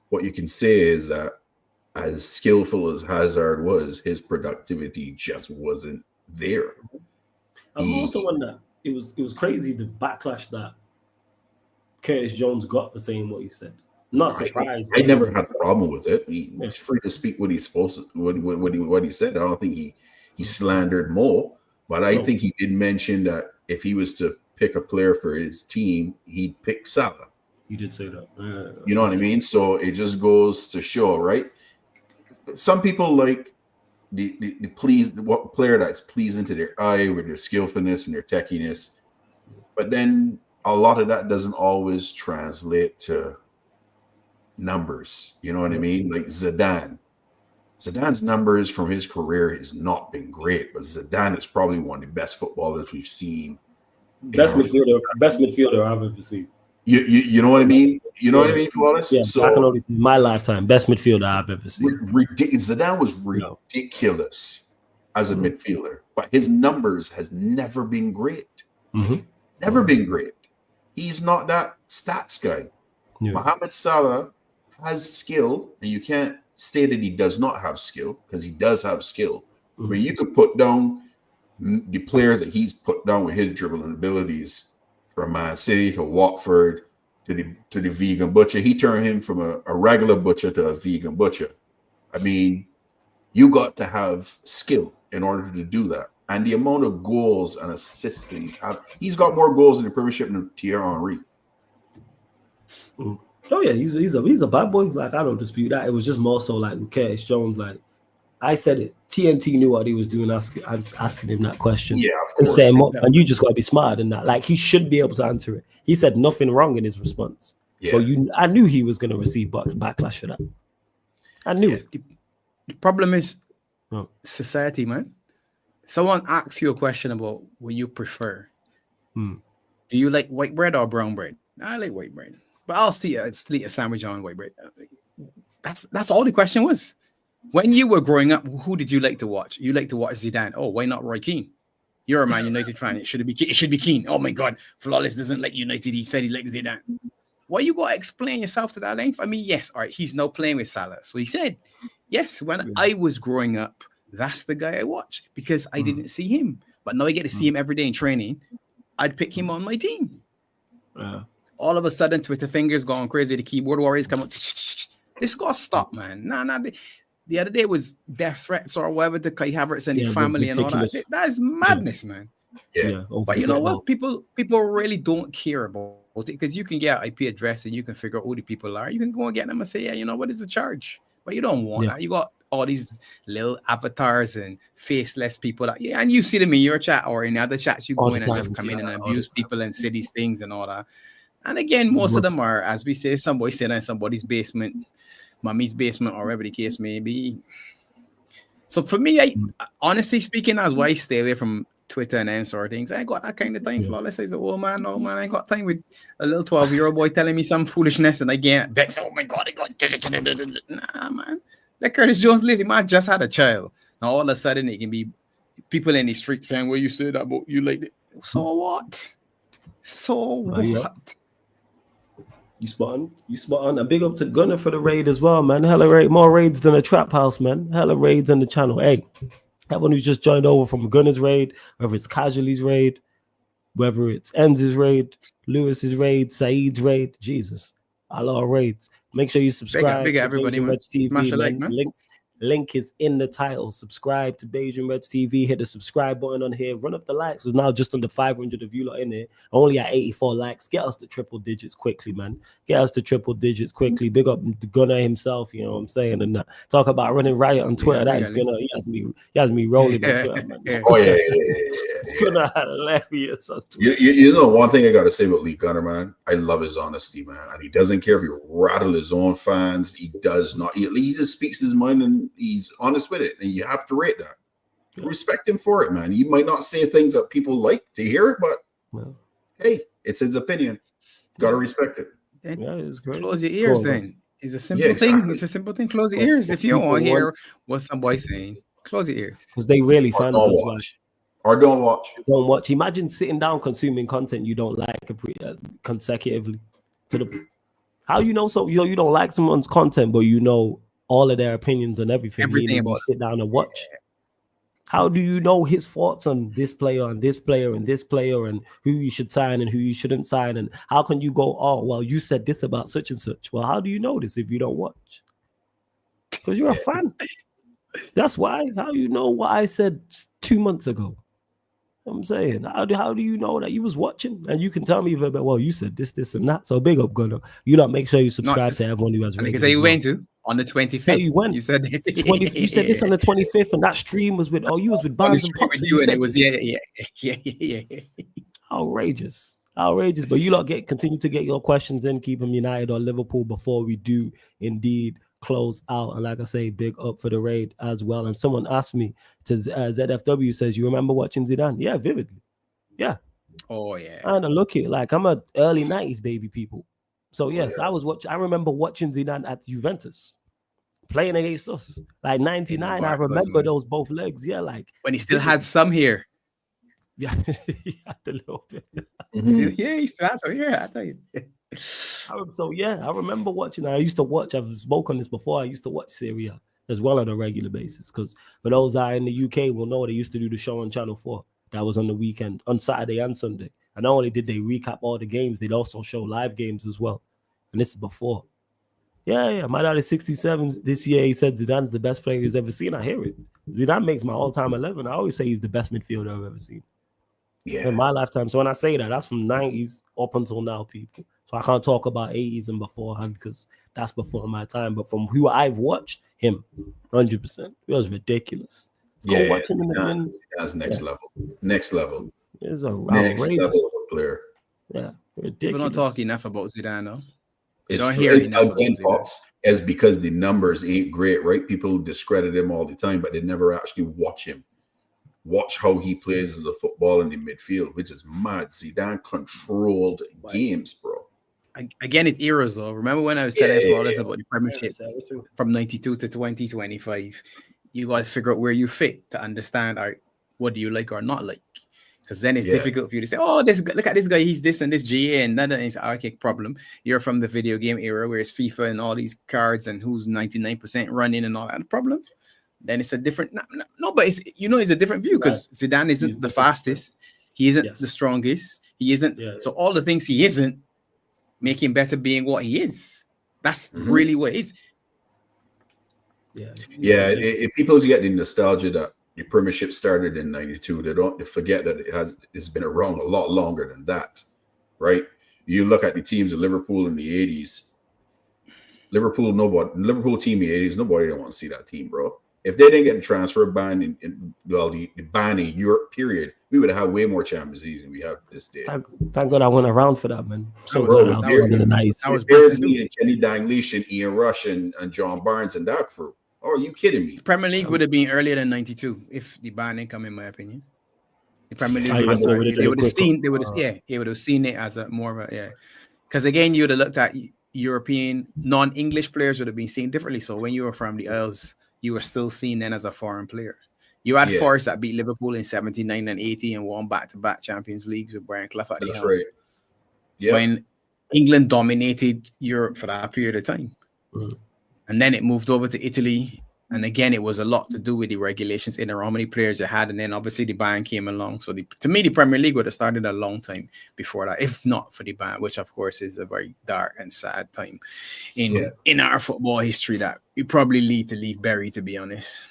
what you can say is that as skillful as Hazard was, his productivity just wasn't there. I'm also wondering, it was crazy the backlash that Curtis Jones got for saying what he said. Not surprised. I never had a problem with it. He's free to speak what he's supposed to, what he said. I don't think he slandered Mo, but I think he did mention that if he was to pick a player for his team, he'd pick Salah. You did say that. You know what I mean? So it just goes to show, right? Some people like the player that's pleasing to their eye with their skillfulness and their techiness, but then a lot of that doesn't always translate to numbers. You know what I mean? Like Zidane's numbers from his career has not been great, but Zidane is probably one of the best footballers we've seen. Best midfielder I've ever seen. You know what I mean? You know what I mean, Flawless? Yeah, so, I can only my lifetime. Best midfielder I've ever seen. Zidane was ridiculous as a midfielder, but his numbers has never been great. Never been great. He's not that stats guy. Yeah. Mohamed Salah has skill, and you can't say that he does not have skill because he does have skill. But you could put down the players that he's put down with his dribbling abilities, from Man City to Watford to the vegan butcher. He turned him from a regular butcher to a vegan butcher. I mean, you got to have skill in order to do that. And the amount of goals and assists that he's got more goals in the Premiership than Thierry Henry. Oh yeah, he's a bad boy. Like, I don't dispute that. It was just more so like with Curtis Jones. Like I said it, TNT knew what he was doing, asking him that question. Yeah, of course. And you just got to be smarter than that. Like, he should be able to answer it. He said nothing wrong in his response. Yeah. But I knew he was going to receive backlash for that. I knew it. The problem is Oh. society, man. Someone asks you a question about what you prefer. Do you like white bread or brown bread? I like white bread, but I'll still eat a sandwich on white bread. That's all the question was. When you were growing up, who did you like to watch? You like to watch Zidane. Oh, why not Roy Keane? You're a Man United fan. It should be Keane. Oh my God, Flawless doesn't like United. He said he likes Zidane. Why you gotta explain yourself to that length? I mean, yes, all right, he's now playing with Salah. So he said, yes, when I was growing up, that's the guy I watched because I didn't see him. But now I get to see him every day in training. I'd pick him on my team. All of a sudden, Twitter fingers going crazy. The keyboard warriors come up. This got to stop, man. Nah. The other day was death threats or whatever to Kai Havertz and his family and all that. That is madness, man. Yeah. But you know what? People really don't care about it because you can get an IP address and you can figure out who the people are. You can go and get them and say, yeah, you know what is the charge? But you don't want that. You got all these little avatars and faceless people that, and you see them in your chat or in other chats. You go in and just come in and abuse people and say these things and all that. And again, most of them are, as we say, some boy sitting in somebody's basement, mommy's basement, or whatever the case may be. So for me, I honestly speaking, that's why I stay away from Twitter and sort of things. I ain't got that kind of time. Flawless says, oh man, I ain't got time with a little 12-year-old boy telling me some foolishness and I get vexed. Oh my God, I got nah, man. Let Curtis Jones live. The man just had a child. Now all of a sudden it can be people in the street saying, well, you said that about you like it. So what? You spot on. And big up to Gunner for the raid as well, man. Hella raid, more raids than a trap house, man. Hella raids on the channel. Hey, everyone who's just joined over from Gunner's raid, whether it's Casualty's raid, whether it's Enz's raid, Lewis's raid, Saeed's raid, Jesus, a lot of raids. Make sure you subscribe big to everybody, Beijing Reds TV, man. Link is in the title. Subscribe to Beijing Reds TV. Hit the subscribe button on here. Run up the likes. There's now just under 500 of you lot in here. Only at 84 likes. Get us to triple digits quickly, man. Get us to triple digits quickly. Big up the Gunner himself. You know what I'm saying? And talk about running riot on Twitter. That is Gunner. He has me rolling on Twitter, man. Gunner hilarious on Twitter. You know, one thing I got to say about Lee Gunner, man. I love his honesty, man. And he doesn't care if he rattle his own fans. He does not. He just speaks his mind and he's honest with it, and you have to rate that. Respect him for it, man. He might not say things that people like to hear, but hey, it's his opinion. Got to respect it. It's great. Close your ears, then. It's a simple thing. It's a simple thing. Close your ears if you don't want to hear what somebody's saying. Close your ears because they really fans as well. Or don't watch. Don't watch. Imagine sitting down consuming content you don't like consecutively. How you know so you don't like someone's content, but you know all of their opinions and everything about you sit down and watch. How do you know his thoughts on this player and this player and this player and who you should sign and who you shouldn't sign? And how can you go, oh, well, you said this about such and such. Well, how do you know this if you don't watch? Because you're a fan. That's why. How do you know what I said 2 months ago? I'm saying, how do you know that you was watching? And you can tell me about, well, you said this, and that. So big up, Gunner. You don't make sure you subscribe to everyone who has. I can tell you when to. On the 25th. Yeah, you went. You said this. You said this on the 25th, and that stream was with. Oh, you was with Barnes and Pops. And it was yeah. Outrageous. But you lot continue to get your questions in. Keep them United or Liverpool before we do indeed close out. And like I say, big up for the raid as well. And someone asked me to ZFW says, you remember watching Zidane? Yeah, vividly. Yeah. Oh yeah. And I look at like I'm a early 90s baby people. So yes, I remember watching Zidane at Juventus playing against us. Like 99, I remember those both legs. Yeah, like when he still had some here. Yeah, he had a little bit. Yeah, he still had some here. I tell you. So yeah, I remember watching. I used to watch. I've spoken on this before. I used to watch Serie A as well on a regular basis because for those that are in the UK will know they used to do the show on Channel 4. That was on the weekend, on Saturday and Sunday. And not only did they recap all the games, they'd also show live games as well. And this is before. Yeah. My dad is 67 this year. He said Zidane's the best player he's ever seen. I hear it. Zidane makes my all-time 11. I always say he's the best midfielder I've ever seen. Yeah. In my lifetime. So when I say that, that's from 90s up until now, people. So I can't talk about 80s and beforehand because that's before my time. But from who I've watched, him, 100%. It was ridiculous. Watch him in that's next level. Next level. It's a next level player. Yeah, ridiculous. People don't talk enough about Zidane, though. It's don't true. hear enough Again, about Pops, as because the numbers ain't great, right? People discredit him all the time, but they never actually watch him. Watch how he plays as a football in the midfield, which is mad. Zidane controlled games, bro. Again, it's eras though. Remember when I was telling Flawless about the Premiership from 92 to 2025? You got to figure out where you fit to understand what do you like or not like. Because then it's difficult for you to say, oh, look at this guy, he's this and this GA and that is archaic problem. You're from the video game era where it's FIFA and all these cards and who's 99% running and all that problem. Then it's a different but it's it's a different view because Zidane isn't the fastest, he isn't the strongest, he isn't so all the things he isn't make him better being what he is. That's really what it is. If people get the nostalgia that the Premiership started in 92, they forget that it's been around a lot longer than that, right? You look at the teams of Liverpool in the 80s. Liverpool team in the 80s, nobody don't want to see that team, bro. If they didn't get the transfer ban the ban in Europe period, we would have had way more Champions Leagues than we have this day. Thank God I went around for that, man. That was Beardsley and Kenny Dalglish and Ian Rush and John Barnes and that crew. Oh, are you kidding me? The Premier League would have been earlier than 92 if the ban didn't come, in my opinion. The Premier League they would have seen it as a more of a because again you would have looked at European non-English players would have been seen differently. So when you were from the Isles, you were still seen then as a foreign player. You had Forest that beat Liverpool in 79 and 80 and won back-to-back Champions Leagues with Brian Clough at the helm. That's right. Yeah. When England dominated Europe for that period of time. And then it moved over to Italy. And again, it was a lot to do with the regulations in there, how many players it had. And then obviously the ban came along. So to me, the Premier League would have started a long time before that, if not for the ban, which of course is a very dark and sad time in our football history that we probably need to leave buried, to be honest.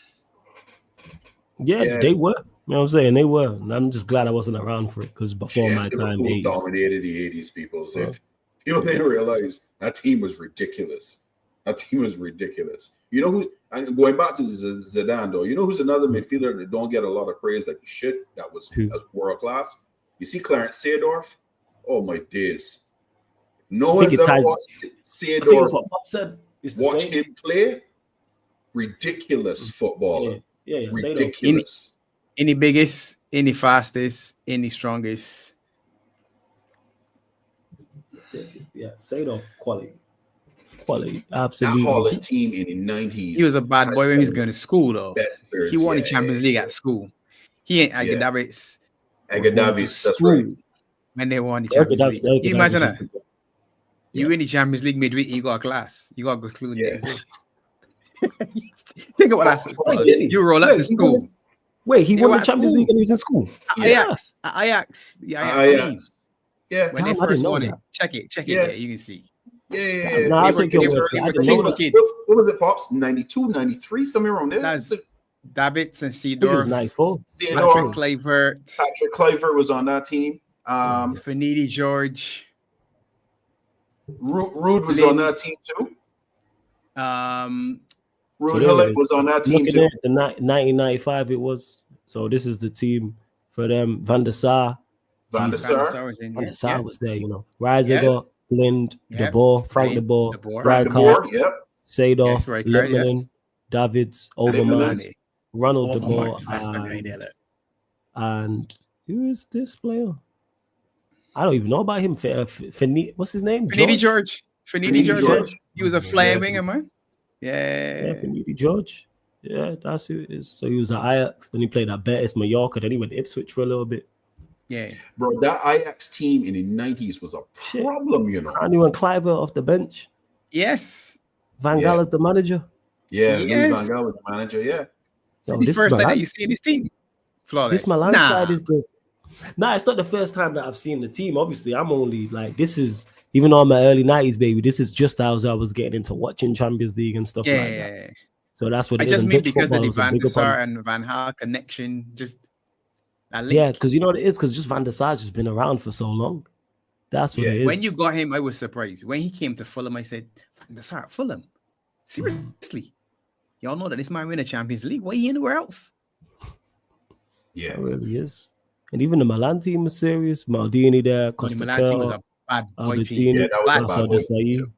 Yeah, they were. You know what I'm saying? They were. And I'm just glad I wasn't around for it because before my time, Liverpool dominated the 80s, people. So people didn't realize that team was ridiculous. You know who, and going back to Zidane, though, you know who's another midfielder that don't get a lot of praise like you should, that was world class? You see Clarence Seedorf? Oh, my days. No one's ever watched Seedorf. Watch him play. Ridiculous footballer. Yeah. Ridiculous. Any biggest, any fastest, any strongest. Yeah, Seedorf quality, absolutely. That Holland team in the 90s. He was a bad boy when he was going to school, though. He won the Champions League at school. He ain't Agadavic. That's right. When they won the Champions League. Can you imagine that? You win the Champions League midweek, you got a class. You got to go to school the next day. Think of what that's you roll up to school. Wait, he won the Champions League and he was in school? Ajax. The Ajax. Yeah. When they first won it. Check it. Yeah, you can see. Yeah. No, What was it, Pops? 92, 93, somewhere around there. That's Davids and Seedorf. 94. Patrick Kluivert was on that team. Finidi George. Ruud was on that team too. Ruud Gullit was on that team too. The 1995 it was. So this is the team for them. Van der Sar was there, you know. Reisiger, Blind, De Boer, Frank De Boer, Rijkaard, Seedorf, Lippmann, Davids, Overmars, Ronald De Boer, and who is this player? I don't even know about him. What's his name? Finidi George. He was a flying winger, man. Yeah, Finidi George. Yeah, that's who it is. So he was at Ajax, then he played at Betis Mallorca, then he went to Ipswich for a little bit. Yeah, bro, that Ajax team in the 90s was a problem, you know. And he went Kluivert off the bench. Yes. Van Gaal is the manager. Yeah, Louis Van Gaal was the manager, Yo, the first time that you see this team. Flawless. This Milan side is the... Nah, it's not the first time that I've seen the team. Obviously, I'm only like, this is, even though I'm my early 90s, baby, this is just as I was getting into watching Champions League and stuff like that. So that's what it is. I just mean because of the Van der Sar and Van Gaal connection, just yeah, because you know what it is, because just Van der Sar's just been around for so long. That's what it is. When you got him, I was surprised. When he came to Fulham, I said, Van der Sar at Fulham? Seriously? Y'all know that this man win a Champions League. Why he anywhere else? Yeah, it really is. And even the Milan team was serious. Maldini there, Costa Milan team was a bad boy team. Yeah, that was a bad boy team.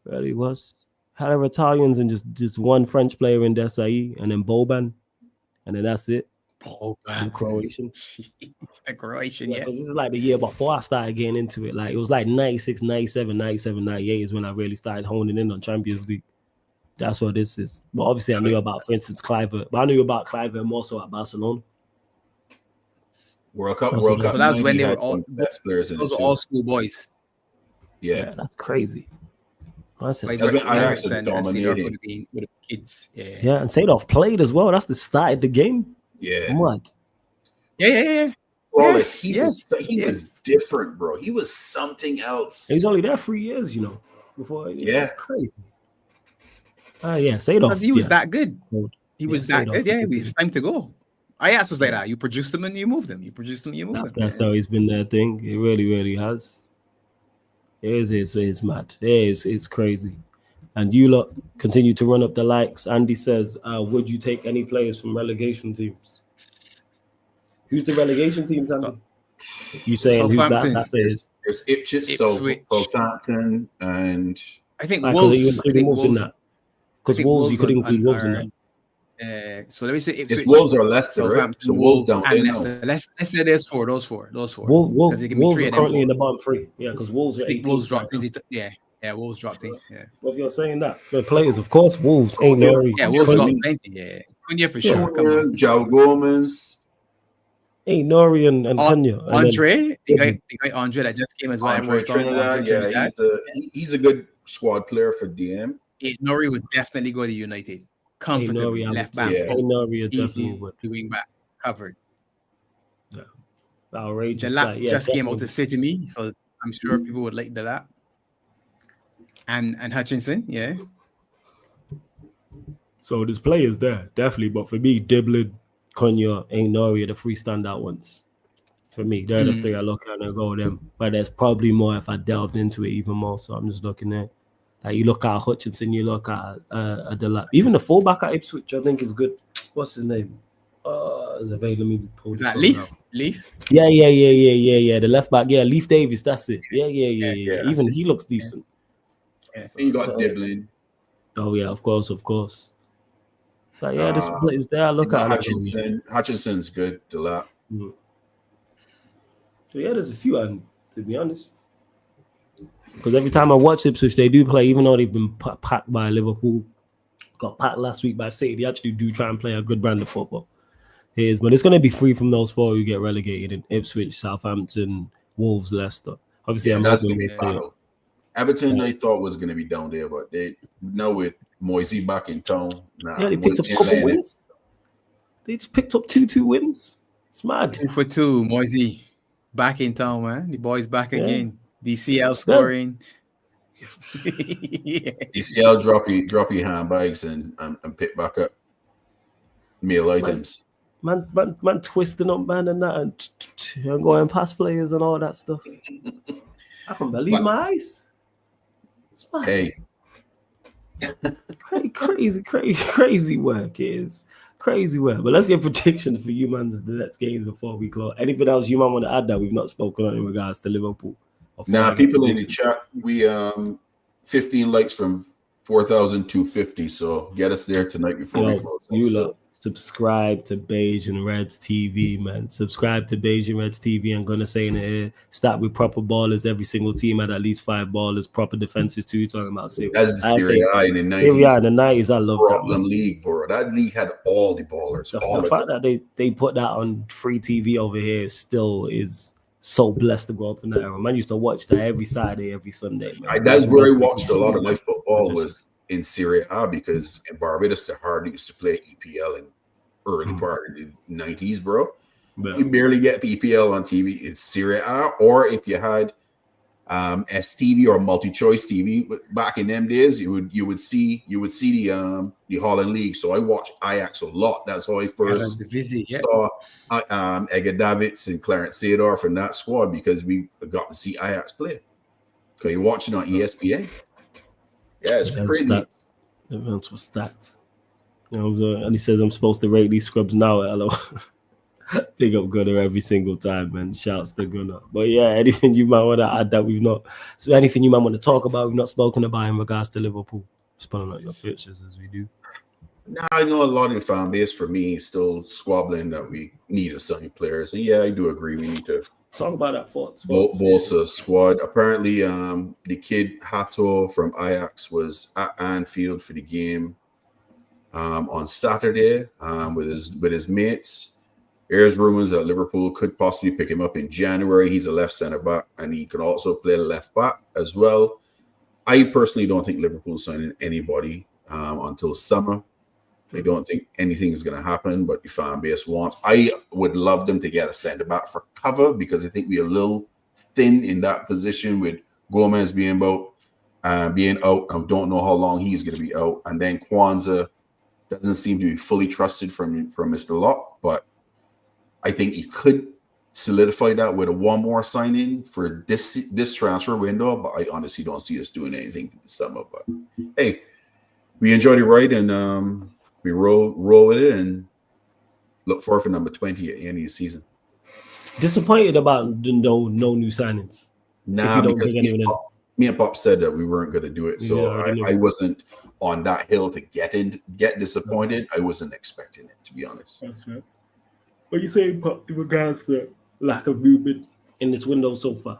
Really was. Had our Italians and just one French player in Desai, and then Boban, and then that's it. Boban. The Croatian. The Croatian, yeah. Because this is like the year before I started getting into it. Like it was like 96, 97, 97, 98 is when I really started honing in on Champions League. That's what this is. But obviously I knew about, for instance, Kluivert. But I knew about Kluivert more so at Barcelona. World Cup. So that was when they were all best players in those it were too. all school boys. Yeah, that's crazy. Ajax are dominating with the kids. Yeah, and Seedorf played as well. That's the start of the game. Yeah. What? Yeah. Flawless. He was different, bro. He was something else. He was only there 3 years, before. Yeah, it's crazy. Seedorf. He was that good. He was that Seedorf. good. Yeah, it was time to go. Ajax was like that. You produce them and you move them. That's always been their thing. It really, really has. It's mad. It's crazy. And you lot continue to run up the likes. Andy says, would you take any players from relegation teams? Who's the relegation teams, Andy? You saying who's that? That's it. There's Ipswich, Southampton, and I think Wolves. in that. Because Wolves, you could include Wolves in that. So let me say it's Wolves or Leicester, right? So Wolves down there now. Let's say there's four. Those four. Wolves are currently in the bottom three. Yeah, because Wolves are 18. Wolves dropped in. Wolves dropped in. Yeah. Well, if you're saying that, the players, of course, Wolves ain't Nori. Yeah, Wolves got plenty. Yeah, Cunha for sure. Come on, João Gomes. Ain't Nori and Cunha. Andre, the guy Andre that just came as well. Andre Trinidad. Yeah, he's a good squad player for DM. Nori would definitely go to United. Comfortably, left back. Nori definitely would. Wing back, covered. Yeah, outrageous. The lap just came out to say to me, so I'm sure people would like the lap. And Hutchinson, yeah. So there's players there, definitely. But for me, Diblin, Cunha, Ain't Nori are the three standout ones. For me, they're the three I look at and go them. But there's probably more if I delved into it even more. So I'm just looking at, like, you look at Hutchinson, you look at the lap. Even the fullback at Ipswich, I think is good. What's his name? Is that Leaf? Leaf? Yeah. The left back, Leaf Davis. That's it. Yeah. Even he looks decent. Yeah. And you got Diblin. Oh yeah, of course. So this place there. Look at Hutchinson. Hutchinson's good. The lap. Mm-hmm. So there's a few, and to be honest, because every time I watch Ipswich, they do play, even though they've been packed by Liverpool, got packed last week by City. They actually do try and play a good brand of football. But it's going to be free from those four who get relegated in Ipswich, Southampton, Wolves, Leicester. Obviously, that's going to be final. Everton, I thought was going to be down there, but they now with Moisey back in town. They picked up a couple wins. They just picked up 2-2 wins. It's mad. 2 for 2, Moisey back in town, man. The boys back again. DCL scoring. DCL drop your handbags and pick back up meal items. Man, twisting up, man, and that, and going past players and all that stuff. I can't believe my eyes. It's fine. Hey, crazy work is crazy work. But let's get predictions for you, man. The next games before we close. Anything else you might want to add that we've not spoken on in regards to Liverpool? People in the chat, we 15 likes from 4,250. So get us there tonight before we close. Subscribe to Beige and Reds TV, man. Subscribe to Beige and Reds TV. I'm gonna say in here, start with proper ballers. Every single team had at least 5 ballers. Proper defenses too. You're talking about Serie. That's the Serie A in the 90s. Serie A in the 90s, I love problem league, bro. That league had all the ballers. The fact that they put that on free TV over here still is so blessed to grow up in that era. Man, I used to watch that every Saturday, every Sunday. That's where I watched a lot of my football was in Serie A, because in Barbados they hardly used to play EPL in early part of the 90s, bro. Yeah. You barely get EPL on TV in Serie A, or if you had STV or multi-choice TV back in them days, you would see the Holland League. So I watched Ajax a lot. That's how I first saw Edgar Davids and Clarence Seedorf and that squad, because we got to see Ajax play. Because you're watching on ESPN. Yeah, it's crazy. Everyone's was stacked. And he says I'm supposed to rate these scrubs now. Hello. Big up Gunner every single time, man. Shouts to Gunner. But yeah, anything you might want to add that we've not, so anything you might want to talk about, we've not spoken about in regards to Liverpool. Just pulling out your fixtures as we do. Now, I know a lot of the fan base for me is still squabbling that we need to sign players. And yeah, I do agree. We need to talk about that thoughts. Bolsa squad. Apparently, the kid Hato from Ajax was at Anfield for the game on Saturday with his mates. There's rumors that Liverpool could possibly pick him up in January. He's a left centre back, and he could also play left back as well. I personally don't think Liverpool's signing anybody until summer. I don't think anything is going to happen, but the fan base wants. I would love them to get a centre back for cover because I think we're a little thin in that position with Gomez being out. I don't know how long he's going to be out, and then Kwanzaa doesn't seem to be fully trusted from Mr. Locke, but I think he could solidify that with one more signing for this transfer window. But I honestly don't see us doing anything this summer. But hey, we enjoyed the ride and we roll with it and look forward for number 20 at the end of the season. Disappointed about no new signings. Nah, because me and Pop said that we weren't going to do it, so I wasn't on that hill to get disappointed. I wasn't expecting it, to be honest. That's right. What are you saying, Pop, in regards to the lack of movement in this window so far?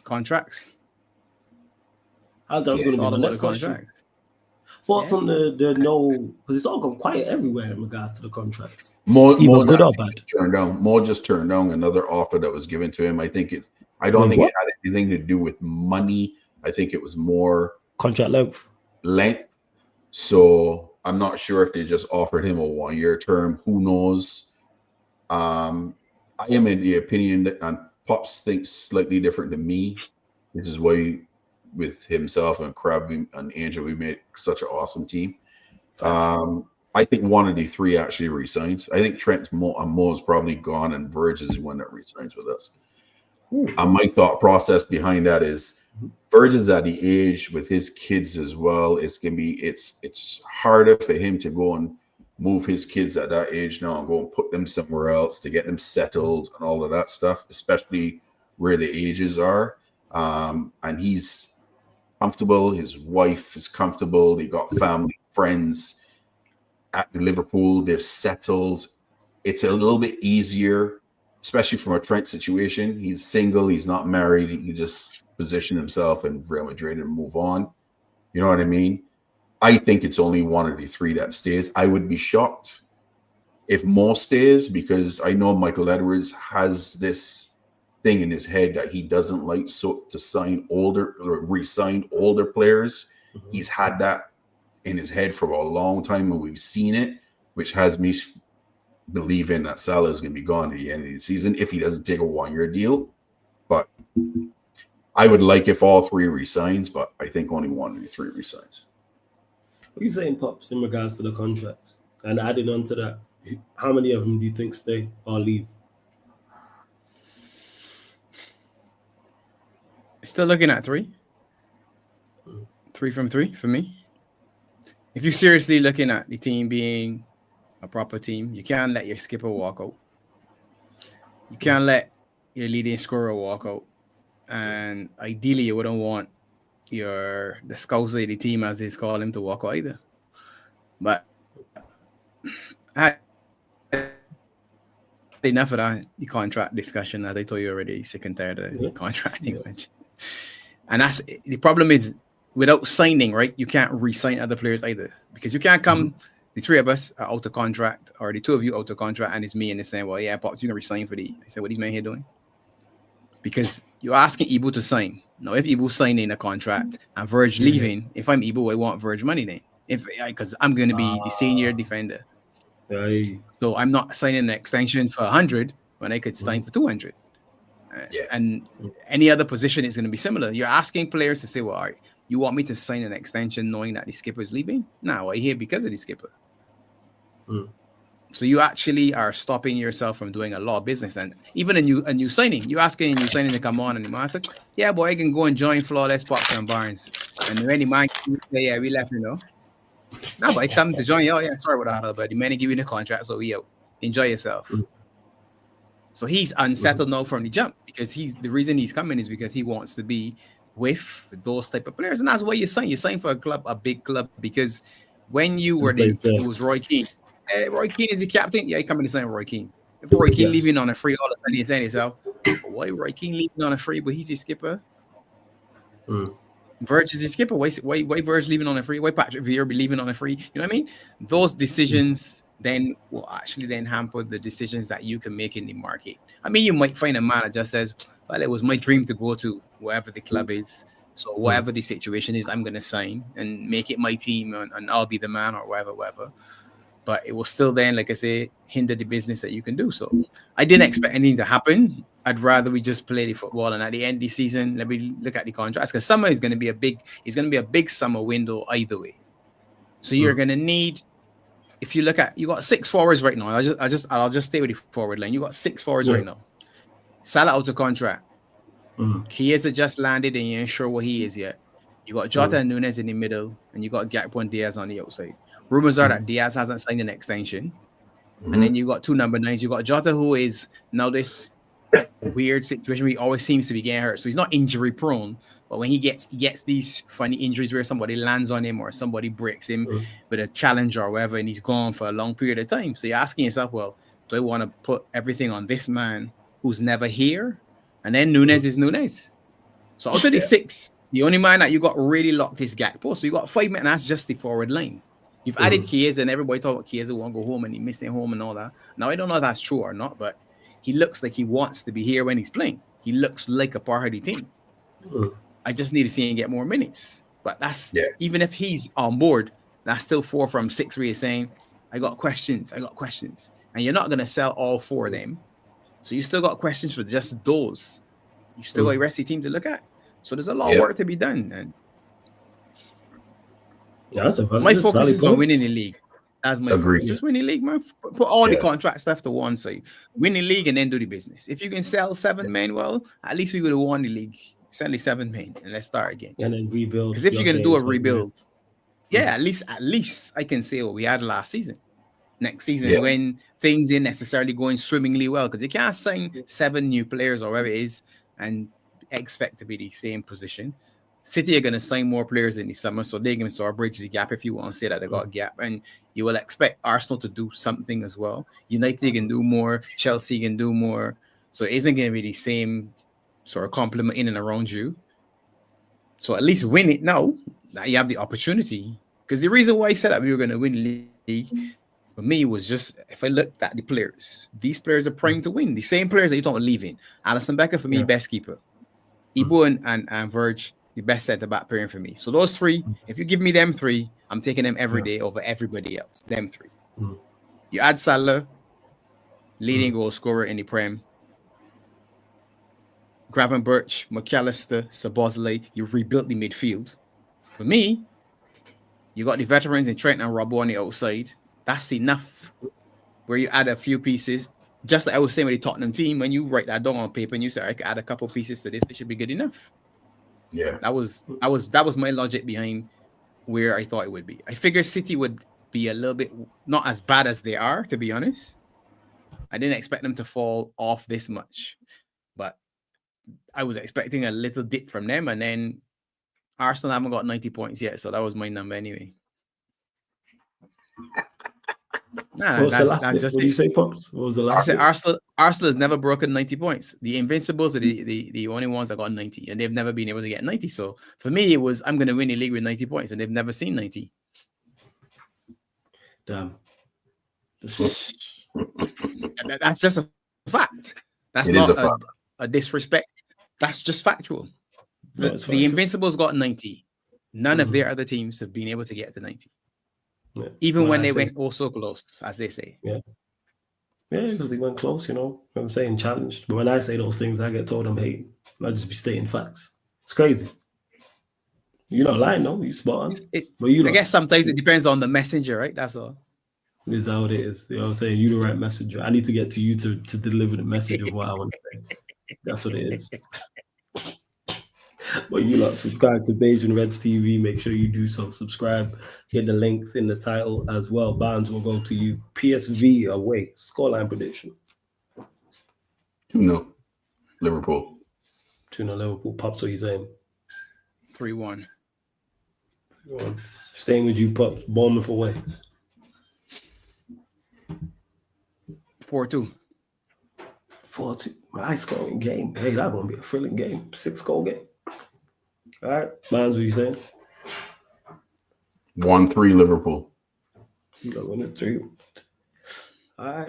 Contracts. That's going to be the next question. Thoughts on the no, because it's all gone quiet everywhere in regards to the contracts. More good or bad. Turned down. More just turned down another offer that was given to him. I don't think it had anything to do with money. I think it was more contract length. So I'm not sure if they just offered him a 1-year term. Who knows? I am in the opinion that Pops thinks slightly different than me. This is why with himself and Crab and Angel, we made such an awesome team. I think one of the three actually resigns. I think Trent Mo is probably gone, and Verge is the one that resigns with us. My thought process behind that is Verge is at the age with his kids as well. It's harder for him to go and move his kids at that age now and go and put them somewhere else to get them settled and all of that stuff, especially where the ages are. And he's comfortable. His wife is comfortable. They got family, friends at Liverpool. They've settled. It's a little bit easier, especially from a Trent situation. He's single. He's not married. He can just position himself in Real Madrid and move on. You know what I mean? I think it's only one of the three that stays. I would be shocked if Mo stays because I know Michael Edwards has this thing in his head that he doesn't like to sign older or re-sign older players. Mm-hmm. He's had that in his head for a long time, and we've seen it, which has me believing that Salah is going to be gone at the end of the season if he doesn't take a 1-year deal. But I would like if all three resigns, but I think only one of the three resigns. What are you saying, Pops, in regards to the contracts? And adding on to that, how many of them do you think stay or leave? Still looking at 3. 3 from 3 for me. If you're seriously looking at the team being a proper team, you can't let your skipper walk out. You can't let your leading scorer walk out. And ideally, you wouldn't want the scouts of the team, as they call him, to walk out either. But I had enough of that, the contract discussion, as I told you already, sick and tired of the contract. Yes. And that's the problem is without signing, right? You can't re-sign other players either because you can't come. The three of us are out of contract, or the two of you out of contract, and it's me and they're saying, "Well, yeah, Pops, you can re-sign for the." I said, "What these men here doing?" Because you're asking Ibu to sign. Now, if Ibu signing a contract and Verge leaving, if I'm Ibu, I want Verge money then. Because I'm going to be the senior defender, so I'm not signing an extension for 100 when I could sign for 200. And any other position is going to be similar. You're asking players to say, well, all right, you want me to sign an extension knowing that the skipper is leaving? No, I'm here because of the skipper. So you actually are stopping yourself from doing a lot of business. And even a new signing, you're asking a new signing to come on, and the man said, yeah, boy, I can go and join Flawless, Pops and Barnes. And when the man say, yeah, we left, No, but he come to join you. Oh, yeah, sorry about that, but the man give you the contract, so we out. Enjoy yourself. So he's unsettled now from the jump because the reason he's coming is because he wants to be with those type of players, and that's why you sign. You sign for a big club, because when you were there, it was Roy Keane. Roy Keane is the captain. Yeah, he coming to sign Roy Keane. If Roy Keane leaving on a free, all of a sudden he's saying himself, why Roy Keane leaving on a free, but he's his skipper? Verge is his skipper. Why Verge leaving on a free? Why Patrick Vieira be leaving on a free? You know what I mean? Those decisions then will actually then hamper the decisions that you can make in the market. I mean, you might find a man that just says, well, it was my dream to go to wherever the club is. So whatever the situation is, I'm going to sign and make it my team, and I'll be the man, or whatever. But it will still then, like I say, hinder the business that you can do. So I didn't expect anything to happen. I'd rather we just play the football, and at the end of the season, let me look at the contracts, because summer is going to be a big summer window either way. So you're going to need, if you look at, you got 6 forwards right now. I'll just stay with the forward line. You got 6 forwards right now. Salah out of contract. Chiesa just landed, and you ain't sure what he is yet. You got Jota and Núñez in the middle, and you got Gakpo and Diaz on the outside. Rumors are that Diaz hasn't signed an extension. And then you got 2 number 9s. You got Jota, who is now this weird situation where he always seems to be getting hurt. So he's not injury prone, but when he gets these funny injuries where somebody lands on him or somebody breaks him with a challenge or whatever, and he's gone for a long period of time. So you're asking yourself, well, do I want to put everything on this man who's never here? And then Núñez is Núñez. So out of the 6, the only man that you got really locked is Gakpo. So you got 5 men, and that's just the forward line. You've added Chiesa, and everybody talk about Chiesa won't go home and he's missing home and all that. Now, I don't know if that's true or not, but he looks like he wants to be here when he's playing. He looks like a part of the team. I just need to see him get more minutes. But that's even if he's on board, that's still 4 from 6 where you're saying, I got questions. And you're not going to sell all 4 of them. So you still got questions for just those. You still got the rest of the team to look at. So there's a lot of work to be done. And my focus is on winning the league. That's my focus. Just win the league, man. Put all the contract stuff to one side. Win the league and then do the business. If you can sell 7 men, well, at least we would have won the league. Sell the 7 men and let's start again. And then rebuild. Because if you're gonna do a rebuild, at least I can say what we had last season. Next season, when things ain't necessarily going swimmingly well, because you can't sign 7 new players or whatever it is and expect to be the same position. City are going to sign more players in the summer, so they're going to sort of bridge the gap, if you want to say that they got a gap. And you will expect Arsenal to do something as well. United can do more. Chelsea can do more. So it isn't going to be the same sort of compliment in and around you. So at least win it now that you have the opportunity. Because the reason why I said that we were going to win the league, for me, was just, if I looked at the players, these players are primed to win. The same players that you don't leave in. Alisson Becker, for me, best keeper. Ibu and Verge, the best centre-back pairing for me. So those 3, if you give me them 3, I'm taking them every day over everybody else. Them 3. You add Salah, leading goal scorer in the Prem. Gravenberch, McAllister, Szoboszlai. You've rebuilt the midfield. For me, you got the veterans in Trent and Robbo on the outside. That's enough. Where you add a few pieces. Just like I was saying with the Tottenham team, when you write that down on paper and you say, I could add a couple pieces to this, it should be good enough. Yeah, that was my logic behind where I thought it would be. I figured City would be a little bit not as bad as they are, to be honest. I didn't expect them to fall off this much, but I was expecting a little dip from them. And then Arsenal haven't got 90 points yet, so that was my number anyway. That's just what did you say, Pops? What was the last? I said Arsenal has never broken 90 points. The Invincibles are the only ones that got 90, and they've never been able to get 90. So for me, it was, I'm going to win the league with 90 points, and they've never seen 90. Damn. That's just a fact. That's not a disrespect. That's just factual. The Invincibles got 90. None of their other teams have been able to get to 90. Yeah. Even when they went so close, as they say. Yeah, because they went close, you know. I'm saying challenged. But when I say those things, I get told I'm hating. I just be stating facts. It's crazy. You're not lying, no. You spot on. I guess sometimes it depends on the messenger, right? That's all. This is how it is. You know what I'm saying? You the right messenger. I need to get to you to deliver the message of what I want to say. That's what it is. But you lot subscribe to Beijing Reds TV. Make sure you do so. Subscribe. Hit the links in the title as well. Barnes will go to you. PSV away. Scoreline prediction. 2-0 Liverpool. 2-0 Liverpool. Pops, what you saying? 3-1. Staying with you, Pops. Bournemouth away. 4-2. 4-2. High scoring game. Hey, that's going to be a thrilling game. 6-goal game. All right. Barnes, what you saying? 1-3 Liverpool. You got 1-3. All right.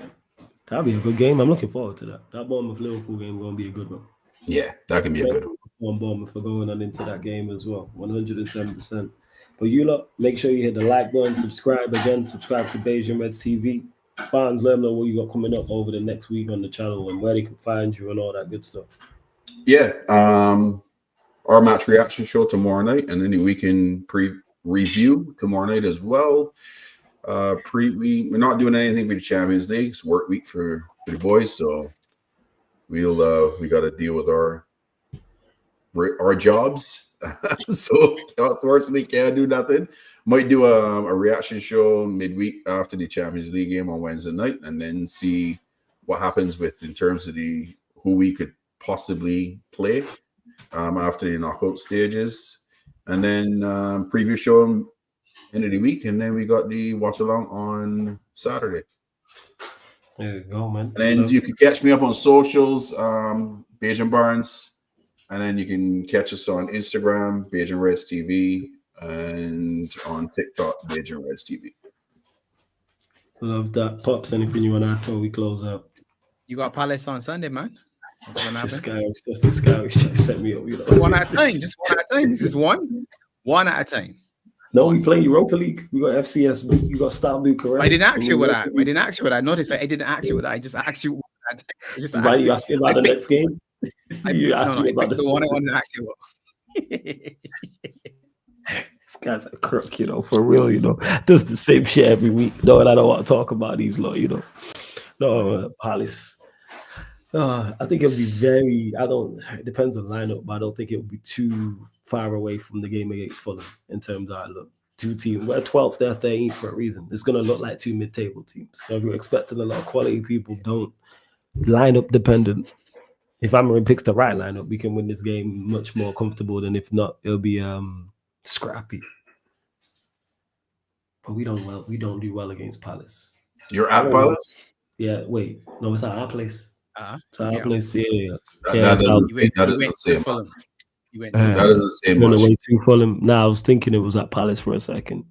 That'll be a good game. I'm looking forward to that. That Bournemouth-Liverpool game is going to be a good one. Yeah, that can be a good one. On Bournemouth for going on into that game as well. 110%. But you lot, make sure you hit the like button, subscribe again, subscribe to Beijing Reds TV. Barnes, let them know what you got coming up over the next week on the channel and where they can find you and all that good stuff. Yeah, our match reaction show tomorrow night, and then we can review tomorrow night as well. We're not doing anything for the Champions League. It's work week for the boys, so we got to deal with our jobs. So unfortunately, can't do nothing. Might do a reaction show midweek after the Champions League game on Wednesday night, and then see what happens in terms of who we could possibly play after the knockout stages, and then preview show end of the week, and then we got the watch along on Saturday. There you go, man. And then you can catch me up on socials, Beijing Barnes, and then you can catch us on Instagram, Beijing Reds TV, and on TikTok, Beijing Reds TV. Love that. Pops, anything you want to add before we close out? You got Palace on Sunday, man. What's gonna happen? This guy was trying to set me up. You know, one at a time. Just one at a time. This is one at a time. No, we play Europa League. We got FCS. You got Star Bucharest. I didn't ask you what I noticed. I didn't ask you what I just asked you. Why you asking about the next game? You asked me about the one I wanted to ask you about. This guy's a crook, you know, for real, you know. Does the same shit every week. No, and I don't want to talk about these lot, you know. No, Palace. I think it'll be it depends on the lineup, but I don't think it'll be too far away from the game against Fulham in terms of outlook. Two teams, we're 12th, they're 13th for a reason. It's going to look like two mid-table teams. So if you're expecting a lot of quality people, don't line up dependent. If Amarin picks the right lineup, we can win this game much more comfortable than if not, it'll be scrappy. But we don't do well against Palace. You're at Palace? Yeah, wait. No, it's at our place. It's at our place, yeah. That doesn't say Fulham. That doesn't say much. Went away to Fulham. Now I was thinking it was at Palace for a second.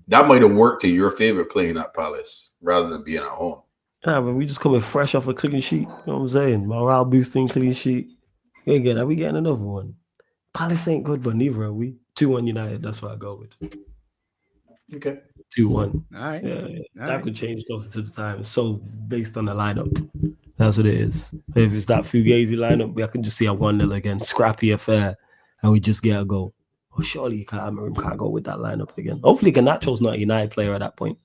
That might have worked in your favor playing at Palace rather than being at home. Nah, but we just coming fresh off a clean sheet. You know what I'm saying? Morale boosting clean sheet. We getting another one. Palace ain't good, but neither are we. 2-1 United. That's what I go with. Okay. 2-1. All right. Yeah, that could change closer to the time. It's so based on the lineup. That's what it is. If it's that Fugazi lineup, I can just see a 1-0 again. Scrappy affair. And we just get a goal. Oh, surely you can't go with that lineup again. Hopefully Garnacho's not a United player at that point.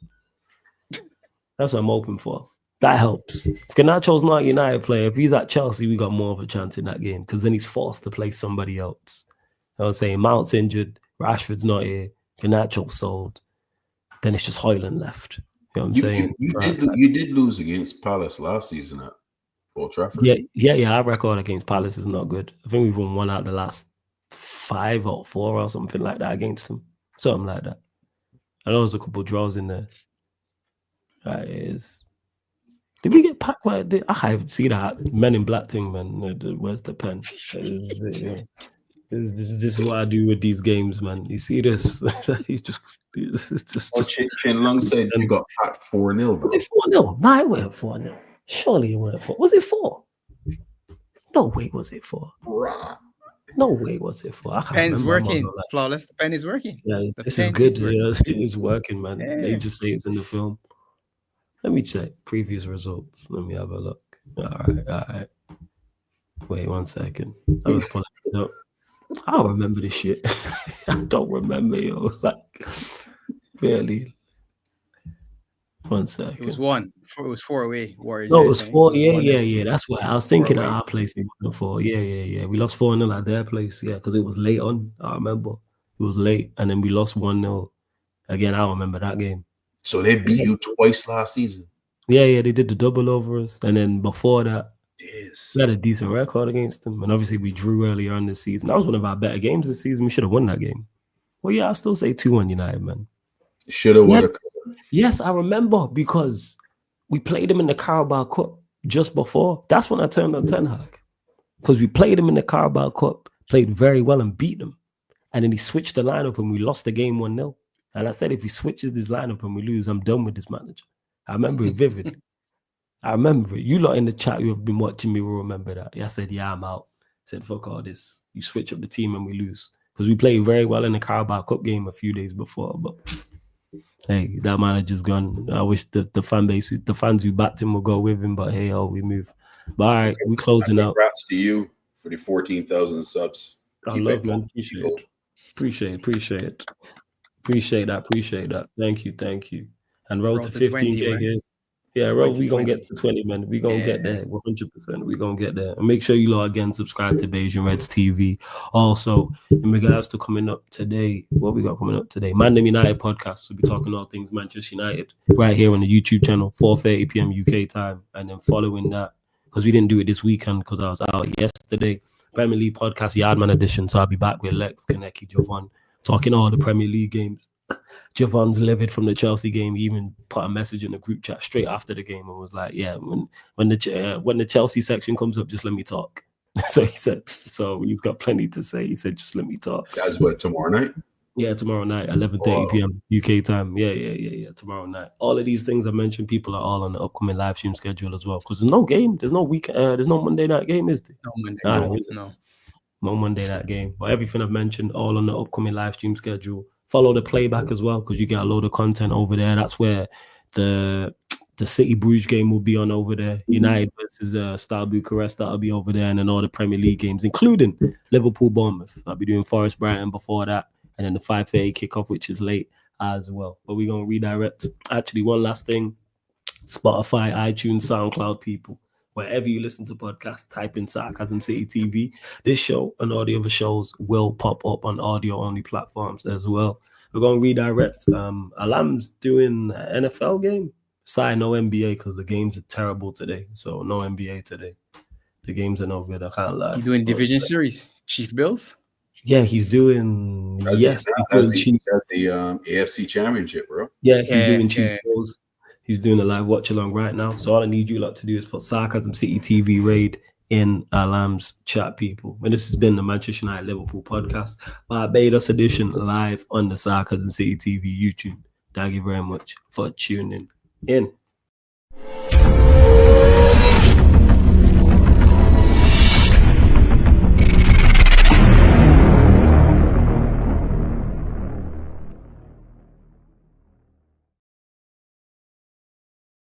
That's what I'm hoping for. That helps. If Garnacho's not a United player, if he's at Chelsea, we got more of a chance in that game because then he's forced to play somebody else. I was saying Mount's injured, Rashford's not here, Garnacho's sold. Then it's just Højlund left. You know what I'm saying? You did lose against Palace last season at Old Trafford. Yeah. Our record against Palace is not good. I think we've won one out of the last 5 or 4 or something like that against them. Something like that. I know there's a couple of draws in there. That is. Did we get packed? I haven't seen that Men in Black thing, man. Where's the pen? This is what I do with these games, man. You see this? Shane Long said you got packed 4-0, bro. Was it 4-0? No, it weren't 4-0. Surely it weren't 4. Was it 4? No way was it 4. No way was it 4. Pen's working. Flawless. The pen is working. Yeah, this is good. It's working, man. Yeah. They just say it's in the film. Let me check previous results. Let me have a look. All right. Wait 1 second. I was pulling it up. I don't remember this shit. I don't remember, yo. Like, really. 1 second. It was one. It was 4 away. Warriors. No, it was 4. It was Yeah. That's what I was thinking at away. our place. It was 4. Yeah. We lost 4-0 at their place. Yeah, because it was late on. I remember it was late, and then we lost 1-0. Again, I remember that game. So they beat you twice last season. Yeah. They did the double over us, and then before that, Yes, we had a decent record against them. And obviously, we drew earlier on this season. That was one of our better games this season. We should have won that game. Well, yeah, I still say 2-1 United, man. Should have, would have. Yes, I remember because we played him in the Carabao Cup just before. That's when I turned on Ten Hag. Because we played him in the Carabao Cup, played very well and beat them. And then he switched the lineup and we lost the game 1-0. And I said, if he switches this lineup and we lose, I'm done with this manager. I remember it vivid. I remember it. You lot in the chat who have been watching me will remember that. I said, yeah, I'm out. I said, fuck all this. You switch up the team and we lose. Because we played very well in the Carabao Cup game a few days before. But hey, that manager's gone. I wish the fan base, the fans who backed him will go with him. But hey, we move. But all right, we closing out. Congrats to you for the 14,000 subs. I love, man. Appreciate that. Thank you. And roll to 15K here. Yeah, bro, we gonna get to 20, man. We gonna get there 100%. We gonna get there. And make sure you lot again subscribe to Bayesian Reds TV. Also, in regards to coming up today, what we got coming up today? Mandem United podcast. We'll be talking all things Manchester United right here on the YouTube channel, 4:30 p.m. UK time. And then following that, because we didn't do it this weekend because I was out yesterday, Premier League podcast Yardman edition. So I'll be back with Lex, Kaneki, Jovan, talking all the Premier League games. Javon's livid from the Chelsea game. He even put a message in the group chat straight after the game and was like, "Yeah, when the Chelsea section comes up, just let me talk." So he said, "So he's got plenty to say." He said, "Just let me talk." That's what, tomorrow night? Yeah, tomorrow night, 11:30 p.m. UK time. Yeah. Tomorrow night. All of these things I mentioned, people are all on the upcoming live stream schedule as well. Because there's no game, there's no week, there's no Monday night game, is there? No Monday. No Monday night game. But everything I've mentioned, all on the upcoming live stream schedule. Follow the playback as well, because you get a load of content over there. That's where the City Bruges game will be on over there. United versus Star Bucharest, that'll be over there. And then all the Premier League games, including Liverpool Bournemouth. I'll be doing Forest Brighton before that. And then the 5:30 kickoff, which is late as well. But we're going to redirect. Actually, one last thing. Spotify, iTunes, SoundCloud people. Wherever you listen to podcasts, type in Sarcasm City TV. This show and all the other shows will pop up on audio-only platforms as well. We're going to redirect. Alam's doing an NFL game. Sorry, no NBA because the games are terrible today. So no NBA today. The games are no good. I can't lie. He's doing division series. Chief Bills? Yeah, he's doing. That's the AFC Championship, bro. Yeah, he's doing Chief Bills. He's doing a live watch along right now. So all I need you lot to do is put Sarcasm City TV raid in Alam's chat, people. And this has been the Manchester United Liverpool podcast, Barbados edition, live on the Sarcasm City TV YouTube. Thank you very much for tuning in.